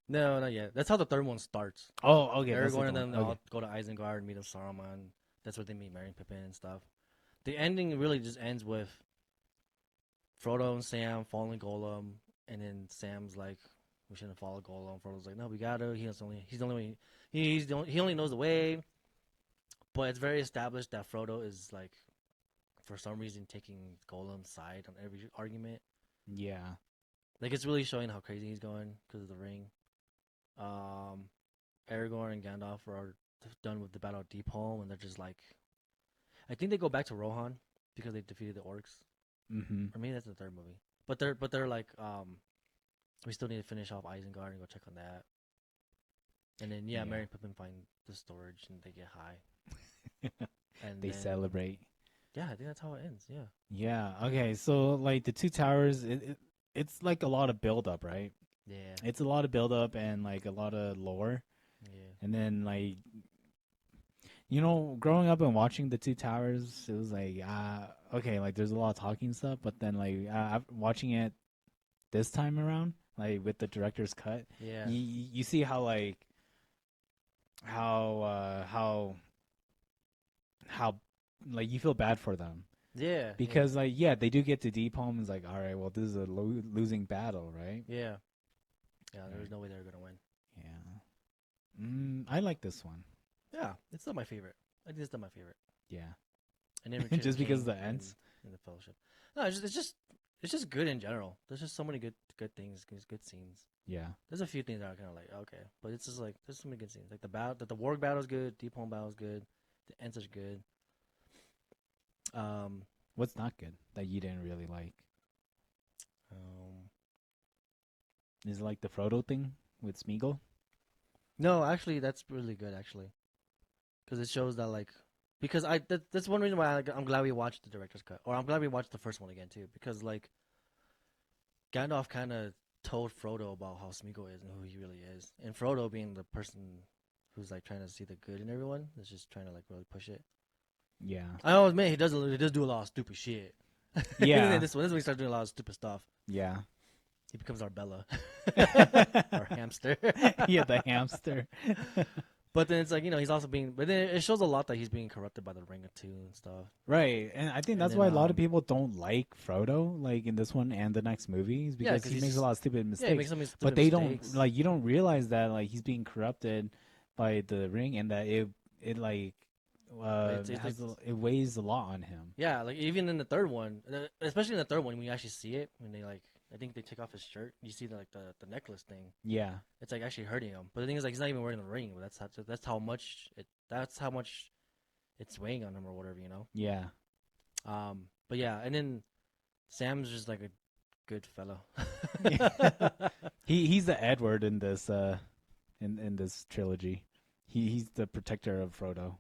No, not yet. That's how the third one starts. Oh, okay. that's the Aragorn and one. them all Okay. go to Isengard and meet up Saruman. That's where they meet Merry and Pippin and stuff. The ending really just ends with Frodo and Sam following Gollum, and then Sam's like, "We shouldn't follow Gollum." Frodo's like, "No, we gotta. He only knows the way." But it's very established that Frodo is like, for some reason, taking Gollum's side on every argument. Yeah. Like it's really showing how crazy he's going because of the ring. Aragorn and Gandalf are done with the Battle of Deep Home, and they're just like, I think they go back to Rohan because they defeated the orcs, Mm-hmm. or maybe that's the third movie. But they're like, we still need to finish off Isengard and go check on that. And then Yeah. Merry and Pippin find the storage and they get high. And They then, celebrate. Yeah, I think that's how it ends. Yeah. Yeah. Okay. So like the Two Towers, it's like a lot of build up, right? Yeah. It's a lot of build up and like a lot of lore. Yeah. And then like, you know, growing up and watching the Two Towers, it was like, okay, like there's a lot of talking stuff, but then like watching it this time around, like with the director's cut, Yeah. you see how like how like you feel bad for them Yeah. because like yeah, they do get to deep home. It's like, all right, well this is a losing battle, right? Yeah. Yeah. There was no way they were gonna win. Yeah. I like this one. Yeah, it's still my favorite. I think it's still my favorite. Yeah. And then Just because of the ends in the Fellowship. No, it's just good in general. There's just so many good things, good scenes. Yeah. There's a few things that are kind of like okay, but it's just like there's so many good scenes. Like the warg battle's good, deep home battle's good, the ends are good. What's not good that you didn't really like? Is it like the Frodo thing with Smeagol? No, actually, that's really good actually, because it shows that like because that's one reason why I'm glad we watched the director's cut, or I'm glad we watched the first one again too, because like Gandalf kind of told Frodo about how Smeagol is and who he really is, and Frodo being the person who's like trying to see the good in everyone, is just trying to like really push it. Yeah. I always admit he does do a lot of stupid shit. Yeah. this is when he starts doing a lot of stupid stuff. Yeah. He becomes our Bella, our hamster. Yeah, the hamster. But then it's like, he's also but then it shows a lot that he's being corrupted by the ring too and stuff. Right, and I think that's then, why a lot of people don't like Frodo, like in this one and the next movies, because 'cause he he's makes a just- lot of stupid mistakes. Yeah, he makes some stupid but they mistakes. don't you don't realize that like he's being corrupted by the ring, and that it like it weighs a lot on him. Yeah, like even in the third one, especially in the third one, when you actually see it, when they like, I think they take off his shirt, you see the necklace thing. Yeah, It's like actually hurting him. But the thing is, like, he's not even wearing the ring. But that's how much it's weighing on him or whatever, yeah, But yeah, and then Sam's just like a good fellow. he's the Edward in this in this trilogy. He's the protector of Frodo.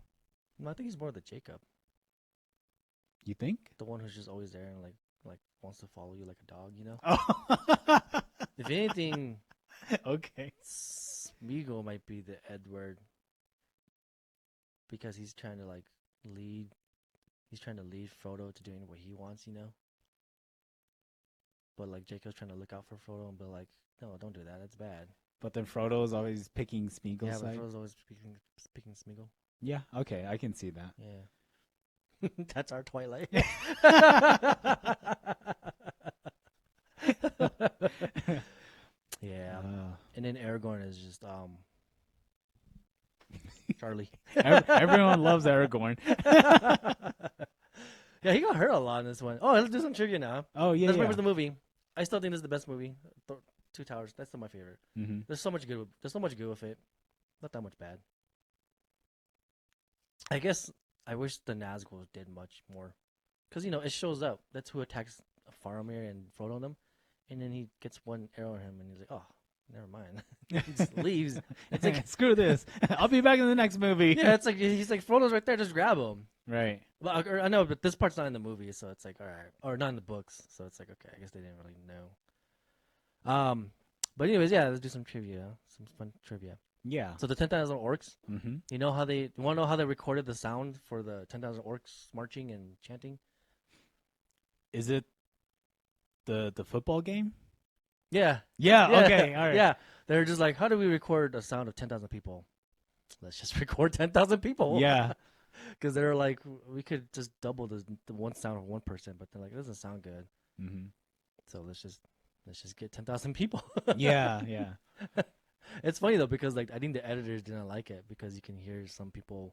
No, I think he's more the Jacob, You think? the one who's just always there and like wants to follow you like a dog, Oh. If anything, Okay. Smeagol might be the Edward because he's trying to like lead. He's trying to lead Frodo to doing what he wants, But like Jacob's trying to look out for Frodo and be like, "No, don't do that. That's bad." But then Frodo is always picking Smeagol's Yeah, but side. Frodo's always picking Smeagol. Yeah. Okay, I can see that. Yeah, that's our Twilight. Yeah, and then Aragorn is just Charlie. Everyone loves Aragorn. Yeah, he got hurt a lot in this one. Oh, let's do some trivia now. Oh yeah. Let's Yeah. remember the movie. I still think this is the best movie. Two Towers. That's still my favorite. Mm-hmm. There's so much good. There's so much good with it. Not that much bad. I guess I wish the Nazgûl did much more, because it shows up. That's who attacks Faramir and Frodo and them, and then he gets one arrow in him, and he's like, "Oh, never mind." He just leaves. It's like, Screw this. I'll be back in the next movie. yeah, it's like he's like, Frodo's right there. Just grab him. Right. Well, I know, but this part's not in the movie, so it's like, all right, or not in the books, so it's like, okay, I guess they didn't really know. But anyways, yeah, let's do some trivia, some fun trivia. Yeah. So the 10,000 orcs, Mm-hmm. you want to know how they recorded the sound for the 10,000 orcs marching and chanting? Is it the football game? Yeah. Yeah. Yeah. Okay. All right. Yeah. They're just like, how do we record a sound of 10,000 people? Let's just record 10,000 people. Yeah. Because they're like, we could just double the one sound of one person, but they're like, it doesn't sound good. Mm-hmm. So let's just get 10,000 people. Yeah. Yeah. It's funny though, because like I think the editors didn't like it because you can hear some people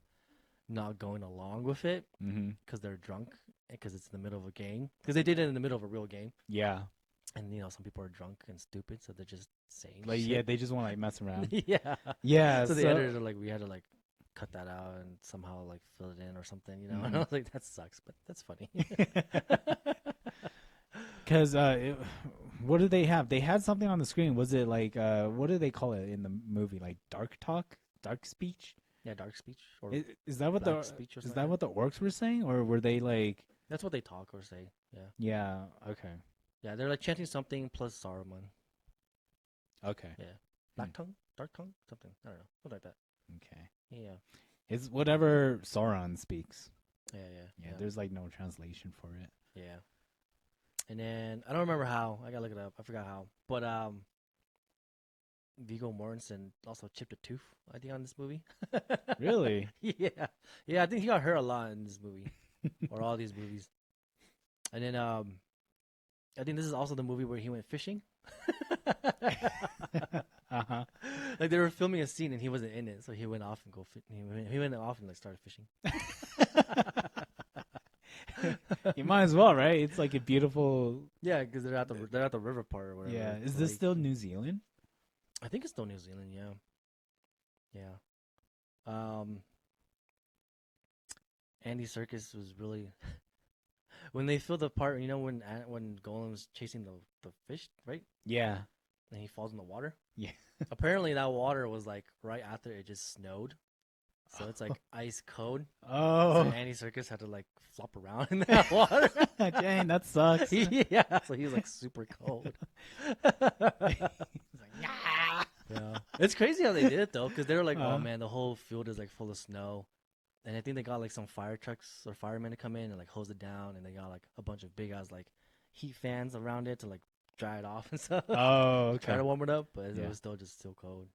not going along with it Mm-hmm. because they're drunk, because it's in the middle of a game, because they did it in the middle of a real game, Yeah. and some people are drunk and stupid, so they're just saying Like shit. yeah, they just want to like mess around. Yeah. Yeah. So the editors are like, we had to like cut that out and somehow like fill it in or something, you know. And I was like, that sucks, but that's funny. Because what did they have? They had something on the screen. Was it like what do they call it in the movie? Like dark talk, dark speech? Yeah, dark speech or Is that what black speech or is something. that what the orcs were saying, or were they like? That's what they talk or say. Yeah. Yeah. Okay. Yeah, they're like chanting something plus Saruman. Okay. Yeah. Black tongue, dark tongue, something. I don't know, something like that. Okay. Yeah. It's whatever Sauron speaks. Yeah. Yeah. There's like no translation for it. Yeah. And then I don't remember how. I gotta look it up. I forgot how. But Viggo Mortensen also chipped a tooth, I think, on this movie. Really? Yeah. Yeah, I think he got hurt a lot in this movie. Or all these movies. And then I think this is also the movie where he went fishing. Uh-huh. Like they were filming a scene and he wasn't in it, so he went off and he went off and like started fishing. You might as well, right? It's like a beautiful. Yeah, because they're at the river part or whatever. Yeah. Is this still New Zealand? I think it's still New Zealand. Yeah. Yeah. Andy Serkis was really when they filmed the part, you know, when Golem's chasing the fish, right? Yeah. And he falls in the water. Yeah. Apparently, that water was like right after it just snowed, so it's like ice cold. Oh. So Andy Serkis had to like flop around in that water. Dang, that sucks. Yeah, so he was like super cold. He's like, nah. Yeah, it's crazy how they did it though, because they were like, "Oh man, the whole field is like full of snow," and I think they got like some fire trucks or firemen to come in and like hose it down, and they got like a bunch of big ass like heat fans around it to like dry it off and stuff. Oh, okay. Try to warm it up, but it was still cold.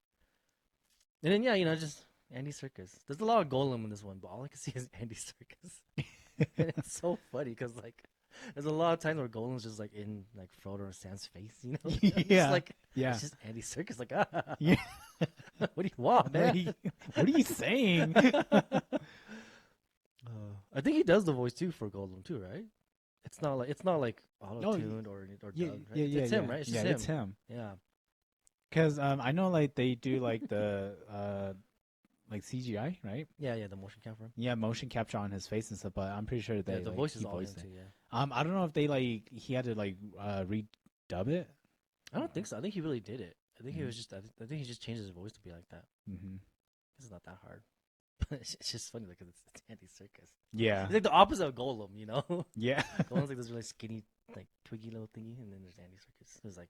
And then you know, just Andy Serkis. There's a lot of Golem in this one, but all I can see is Andy Serkis. And it's so funny because like there's a lot of times where Golem's just like in like Frodo or Sam's face, you know? Yeah. Like, yeah. It's just Andy Serkis, like, Yeah. What do you want, man? What are you saying? I think he does the voice too for Golem too, right? It's not like auto-tuned or dubbed, right? It's him, right? It's just him. It's him. Yeah. Because I know like they do like the like CGI, right? Yeah, the motion capture. Yeah, motion capture on his face and stuff. But I'm pretty sure that the voice is all him too. Yeah. I don't know if they like he had to like redub it. I don't think so. I think he really did it. I think he was just. I think he just changed his voice to be like that. Mm-hmm. It's not that hard. It's just funny because it's Andy Serkis. Yeah. It's like the opposite of Golem, you know? Yeah. Golem's like this really skinny, like twiggy little thingy, and then there's Andy Serkis, who's like,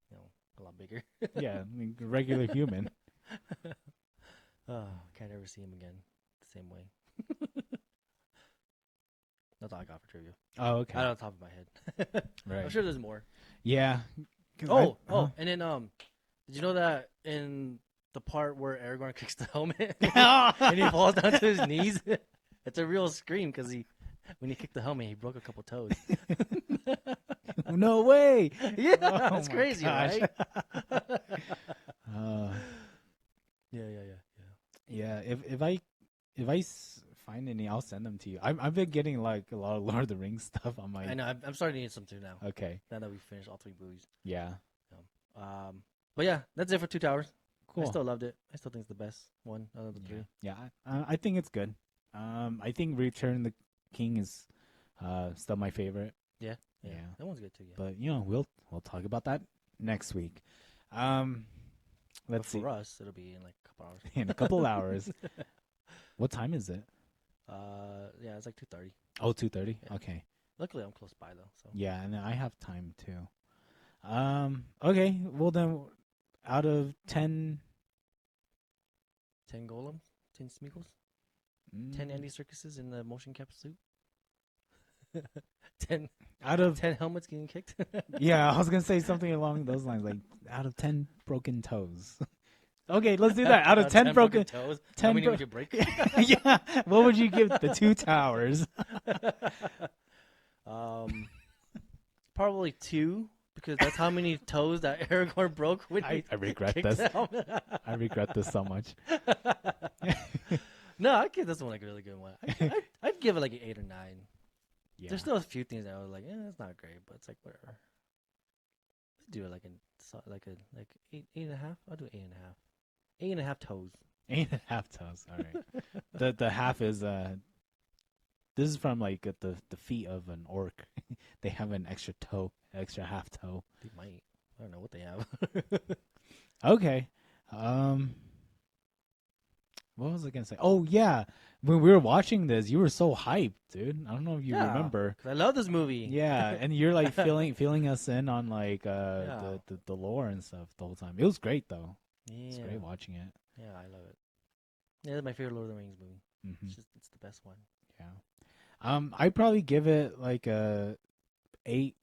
you know, a lot bigger. Yeah, I mean, regular human. Oh, can't ever see him again the same way. That's all I got for trivia. Oh, okay. Out of the top of my head. Right. I'm sure there's more. Yeah. And then did you know that in the part where Aragorn kicks the helmet and he falls down to his knees, it's a real scream because when he kicked the helmet, he broke a couple toes. No way. Yeah, that's crazy, gosh. right? Yeah. Yeah. If I find any, I'll send them to you. I've been getting like a lot of Lord of the Rings stuff on my. I know. I'm starting to need some too now. Okay. Now that we finished all 3 movies. Yeah. But yeah, that's it for 2 Towers. Cool. I still loved it. I still think it's the best one out of the 3. Yeah. I think it's good. I think Return of the King is still my favorite. Yeah. That one's good too. Yeah. But you know, we'll talk about that next week. Let's see. For us, it'll be in like a couple hours. In a couple hours. What time is it? Yeah, it's like 2:30. Oh, 2:30. Yeah. Okay. Luckily, I'm close by though. So. Yeah, and I have time too. Okay. Well then, out of 10 Golems, 10 Smeagol's, 10 Andy Serkises in the motion capture suit. 10 out of 10 helmets getting kicked. Yeah, I was gonna say something along those lines, like out of 10 broken toes. Okay, let's do that. Out of 10 broken toes, 10 how many would you break? Yeah, what would you give the 2 towers? Probably 2, because that's how many toes that Aragorn broke when I regret kicked this. the helmet. I regret this so much. No, I'd give this one like a really good one. I'd give it like an 8 or 9. Yeah. There's still a few things that I was like, it's not great, but it's like whatever. Let's do it like 8.5. I'll do 8.5. 8.5 toes. 8.5 toes. All right. The half is this is from like the feet of an orc. They have an extra toe, extra half toe. They might. I don't know what they have. Okay. What was I gonna say? Oh yeah, when we were watching this, you were so hyped, dude. I don't know if you Yeah, remember. 'cause I love this movie. Yeah, and you're like filling us in on like Yeah. the lore and stuff the whole time. It was great though. It's Yeah. great watching it. Yeah, I love it. Yeah, it's my favorite Lord of the Rings movie. Hmm. It's the best one. Yeah. I'd probably give it like a 8,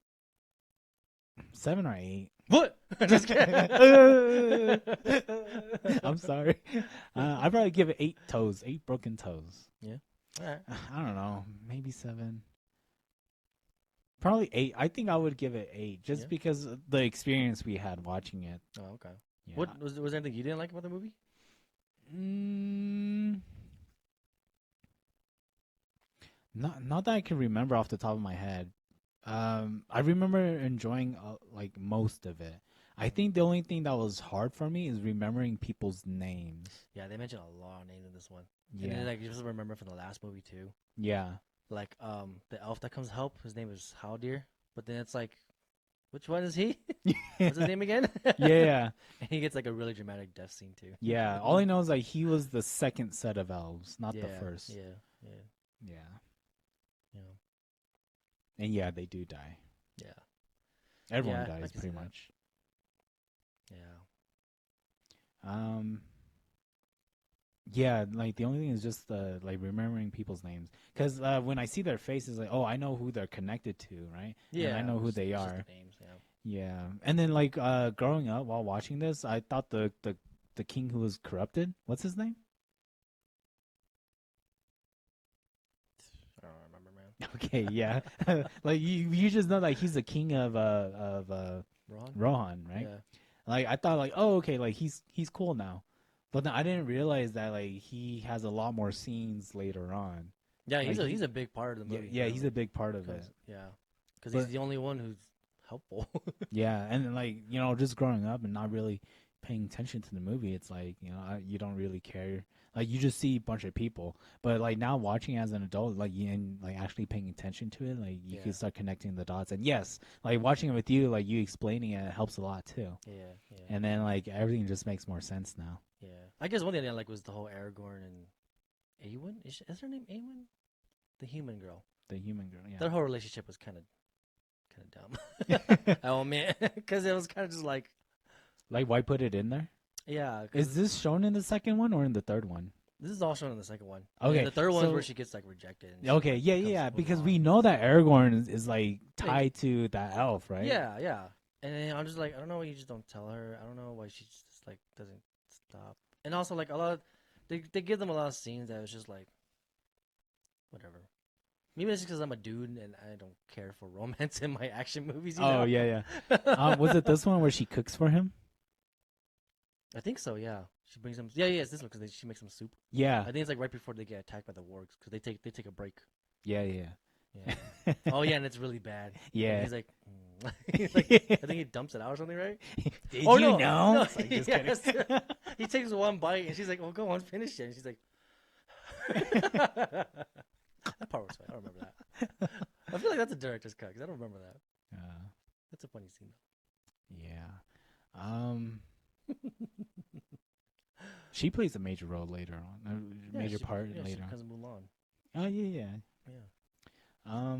7 or 8. What? Just kidding. I'm sorry. I'd probably give it 8 toes, 8 broken toes. Yeah. All right. I don't know, maybe 7. Probably 8. I think I would give it 8 just Yeah. because of the experience we had watching it. Oh, okay. Yeah. What was there anything you didn't like about the movie? Mm, not that I can remember off the top of my head. I remember enjoying like most of it. I think the only thing that was hard for me is remembering people's names. Yeah, they mentioned a lot of names in this one. And Yeah, then like you just remember from the last movie too. yeah, Like the elf that comes to help, his name is Haldir. But then it's like, which one is he? What's his name again? yeah, And he gets like a really dramatic death scene too. yeah. All I know is like he was the second set of elves, not the first. Yeah, yeah, Yeah, yeah, and yeah, they do die. yeah, Everyone Yeah, I dies can see pretty that. much. yeah. Yeah, like the only thing is just like remembering people's names, because when I see their faces, like, oh, I know who they're connected to, right? Yeah, and I know who they it's just are. the names, yeah. Yeah, and then like growing up while watching this, I thought the king who was corrupted, what's his name? I don't remember, man. Okay, yeah, like you just know like he's the king of Ron? Rohan, right? Yeah. Like I thought like, oh, okay, like he's cool now, but then I didn't realize that like he has a lot more scenes later on. Yeah, Like, he's a big part of the Yeah, movie. yeah, he's a big part of it. Yeah, because But- he's the only one who's helpful. Yeah, and then, like, you know, just growing up and not really paying attention to the movie, it's like, you know, you don't really care. Like, you just see a bunch of people, but like now watching as an adult, like, and like actually paying attention to it, like you Yeah. can start connecting the dots. And yes, like watching it with you, like you explaining it helps a lot too. Yeah, yeah, And then like everything just makes more sense now. yeah. I guess one thing I didn't like was the whole Aragorn and Eowyn. Is her name Eowyn? The human girl. The human girl, Their yeah. whole relationship was kind of dumb. Oh man, because it was kind of just like, Like, why put it in there? yeah. 'Cause Is this shown in the second one or in the third one? this is all shown in the second one. And Okay, the third one is so- where she gets like rejected. And she, Okay, like, yeah, becomes yeah, with because Ron. we know that Aragorn is like tied to that elf, right? Yeah, yeah. And then I'm just like, I don't know why you just don't tell her. I don't know why she just like doesn't stop. And also like a lot of, they give them a lot of scenes that was just like, whatever. Maybe it's just because I'm a dude and I don't care for romance in my action movies. You Oh know? yeah, yeah. Was it this one where she cooks for him? I think so. Yeah, she brings them. Yeah, yeah. It's this one because she makes them soup. Yeah, I think it's like right before they get attacked by the wargs because they take a break. yeah, yeah. Yeah. Oh yeah, and it's really bad. Yeah. And he's like, he's like, I think he dumps it out or something, right? Did Oh, you no, know? no, It's like, just kidding. yes. He takes one bite and she's like, "Well, go on, finish it." And she's like, that part was fun. I don't remember that. I feel like that's a director's cut because I don't remember that. That's a funny scene though. Yeah. She plays a major role later on. A Yeah, major she- part yeah, later she on. becomes Mulan. Oh yeah, yeah. Yeah.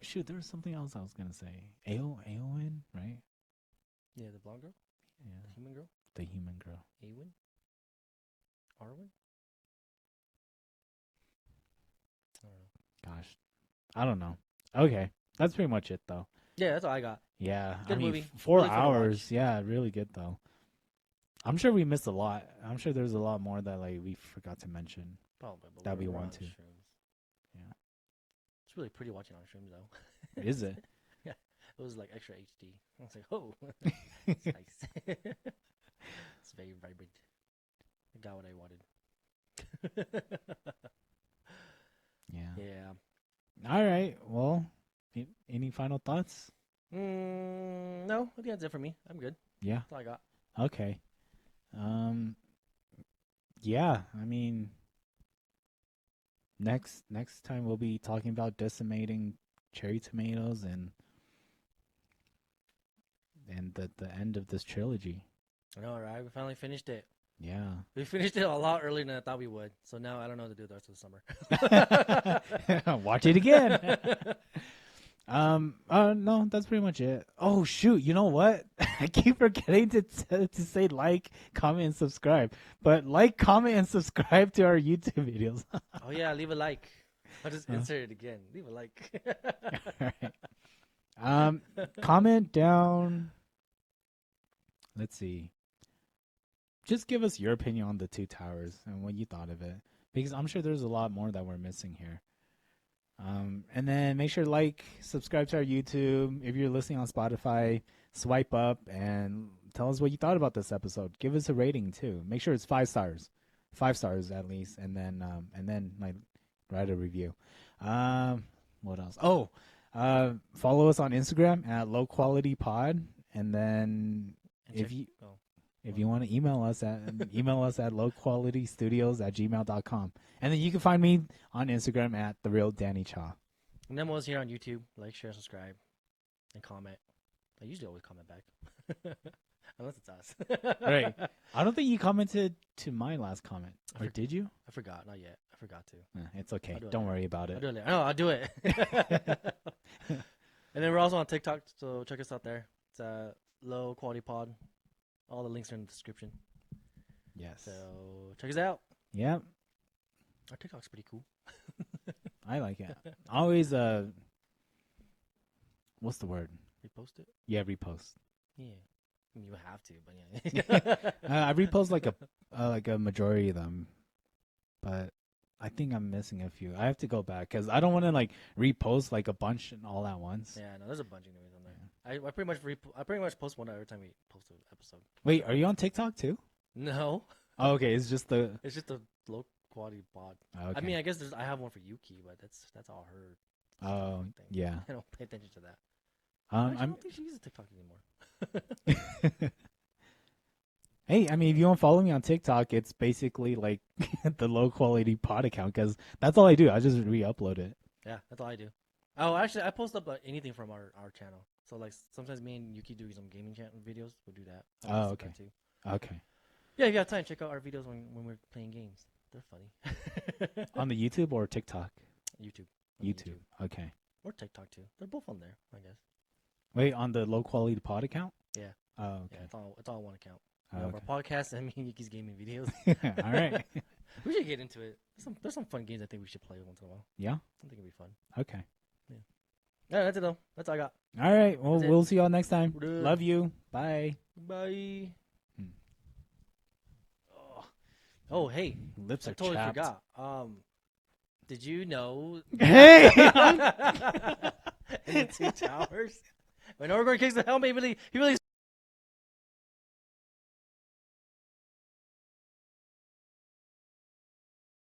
Shoot, there was something else I was gonna say. Aowen, right? Yeah, the blonde girl, the Yeah, human girl, the human girl. Eowyn, Arwen. I don't know. Gosh, I don't know. Okay, that's pretty much it though. Yeah, that's all I got. Yeah, Good I mean, movie. 4 Really fun to watch. hours. Yeah, really good though. I'm sure we missed a lot. I'm sure there's a lot more that like we forgot to mention. Probably, but That we we're want on to. shrooms. Yeah. It's really pretty watching on shrooms though. Is it? It was like extra HD. I was like, oh, it's nice. It's very vibrant. I got what I wanted. Yeah. Yeah. All right. Well, any final thoughts? No, I think that's it for me. I'm good. Yeah. That's all I got. Okay. yeah, I mean, next time we'll be talking about decimating cherry tomatoes and the end of this trilogy. I know, right? We finally finished it. Yeah. We finished it a lot earlier than I thought we would. So now I don't know what to do the rest of the summer. Watch it again. No, that's pretty much it. Oh shoot, you know what? I keep forgetting to say like, comment, and subscribe. But like, comment, and subscribe to our YouTube videos. Oh yeah, leave a like. I'll just insert it again. Leave a like. All right. Comment down. Let's see. Just give us your opinion on the Two Towers and what you thought of it, because I'm sure there's a lot more that we're missing here. And then make sure to like, subscribe to our YouTube. If you're listening on Spotify, swipe up and tell us what you thought about this episode. Give us a rating too. Make sure it's 5 stars, 5 stars at least, and then like write a review. What else? Oh, follow us on Instagram at Loqualitypod, and then if you want to email us at loqualitystudios@gmail.com. And then you can find me on Instagram at TheRealDannyCha. And then was here on YouTube. Like, share, subscribe, and comment. I usually always comment back. Unless it's us. Right. I don't think you commented to my last comment. Or did you? I forgot. Not yet. I forgot to. It's okay. Don't worry about it. I'll do it later. No, I'll do it. And then we're also on TikTok, so check us out there. It's Low Quality Pod. All the links are in the description. Yes. So check us out. Yep. Our TikTok's pretty cool. I like it. Always, what's the word? Repost it? Yeah, repost. Yeah. I mean, you have to, but yeah. I repost like a majority of them, but I think I'm missing a few. I have to go back because I don't want to like repost like a bunch and all at once. Yeah, no, there's a bunch of news on there. I pretty much post one every time we post an episode. Wait, are you on TikTok too? No. Oh, okay, it's just a low quality pod. Okay. I mean, I guess I have one for Yuki, but that's all her. Oh, thing. yeah. I don't pay attention to that. I don't think she uses TikTok anymore. Hey, I mean, if you want to follow me on TikTok, it's basically like the Low Quality Pod account because that's all I do. I just re-upload it. Yeah, that's all I do. Oh, actually, I post up anything from our channel. So like sometimes me and Yuki do some gaming channel videos. We'll do that. Oh, okay. Too. Okay. Yeah, if you have time, check out our videos when we're playing games. They're funny. On the YouTube or TikTok? YouTube. Okay. Or TikTok too. They're both on there, I guess. Wait, on the Low Quality Pod account? Yeah. Oh, okay. Yeah, it's all one account. Okay. Our podcast and me and Yuki's gaming videos. All right. We should get into it. There's some fun games I think we should play once in a while. Yeah? I think it'd be fun. Okay. Yeah. Yeah, that's it though. That's all I got. All right. Well, we'll see y'all next time. Love you. Bye. Bye. Oh, hey. Lips are I totally chapped. forgot. Did you know? Hey! In the Two Towers? When Aragorn kicks the helmet, he really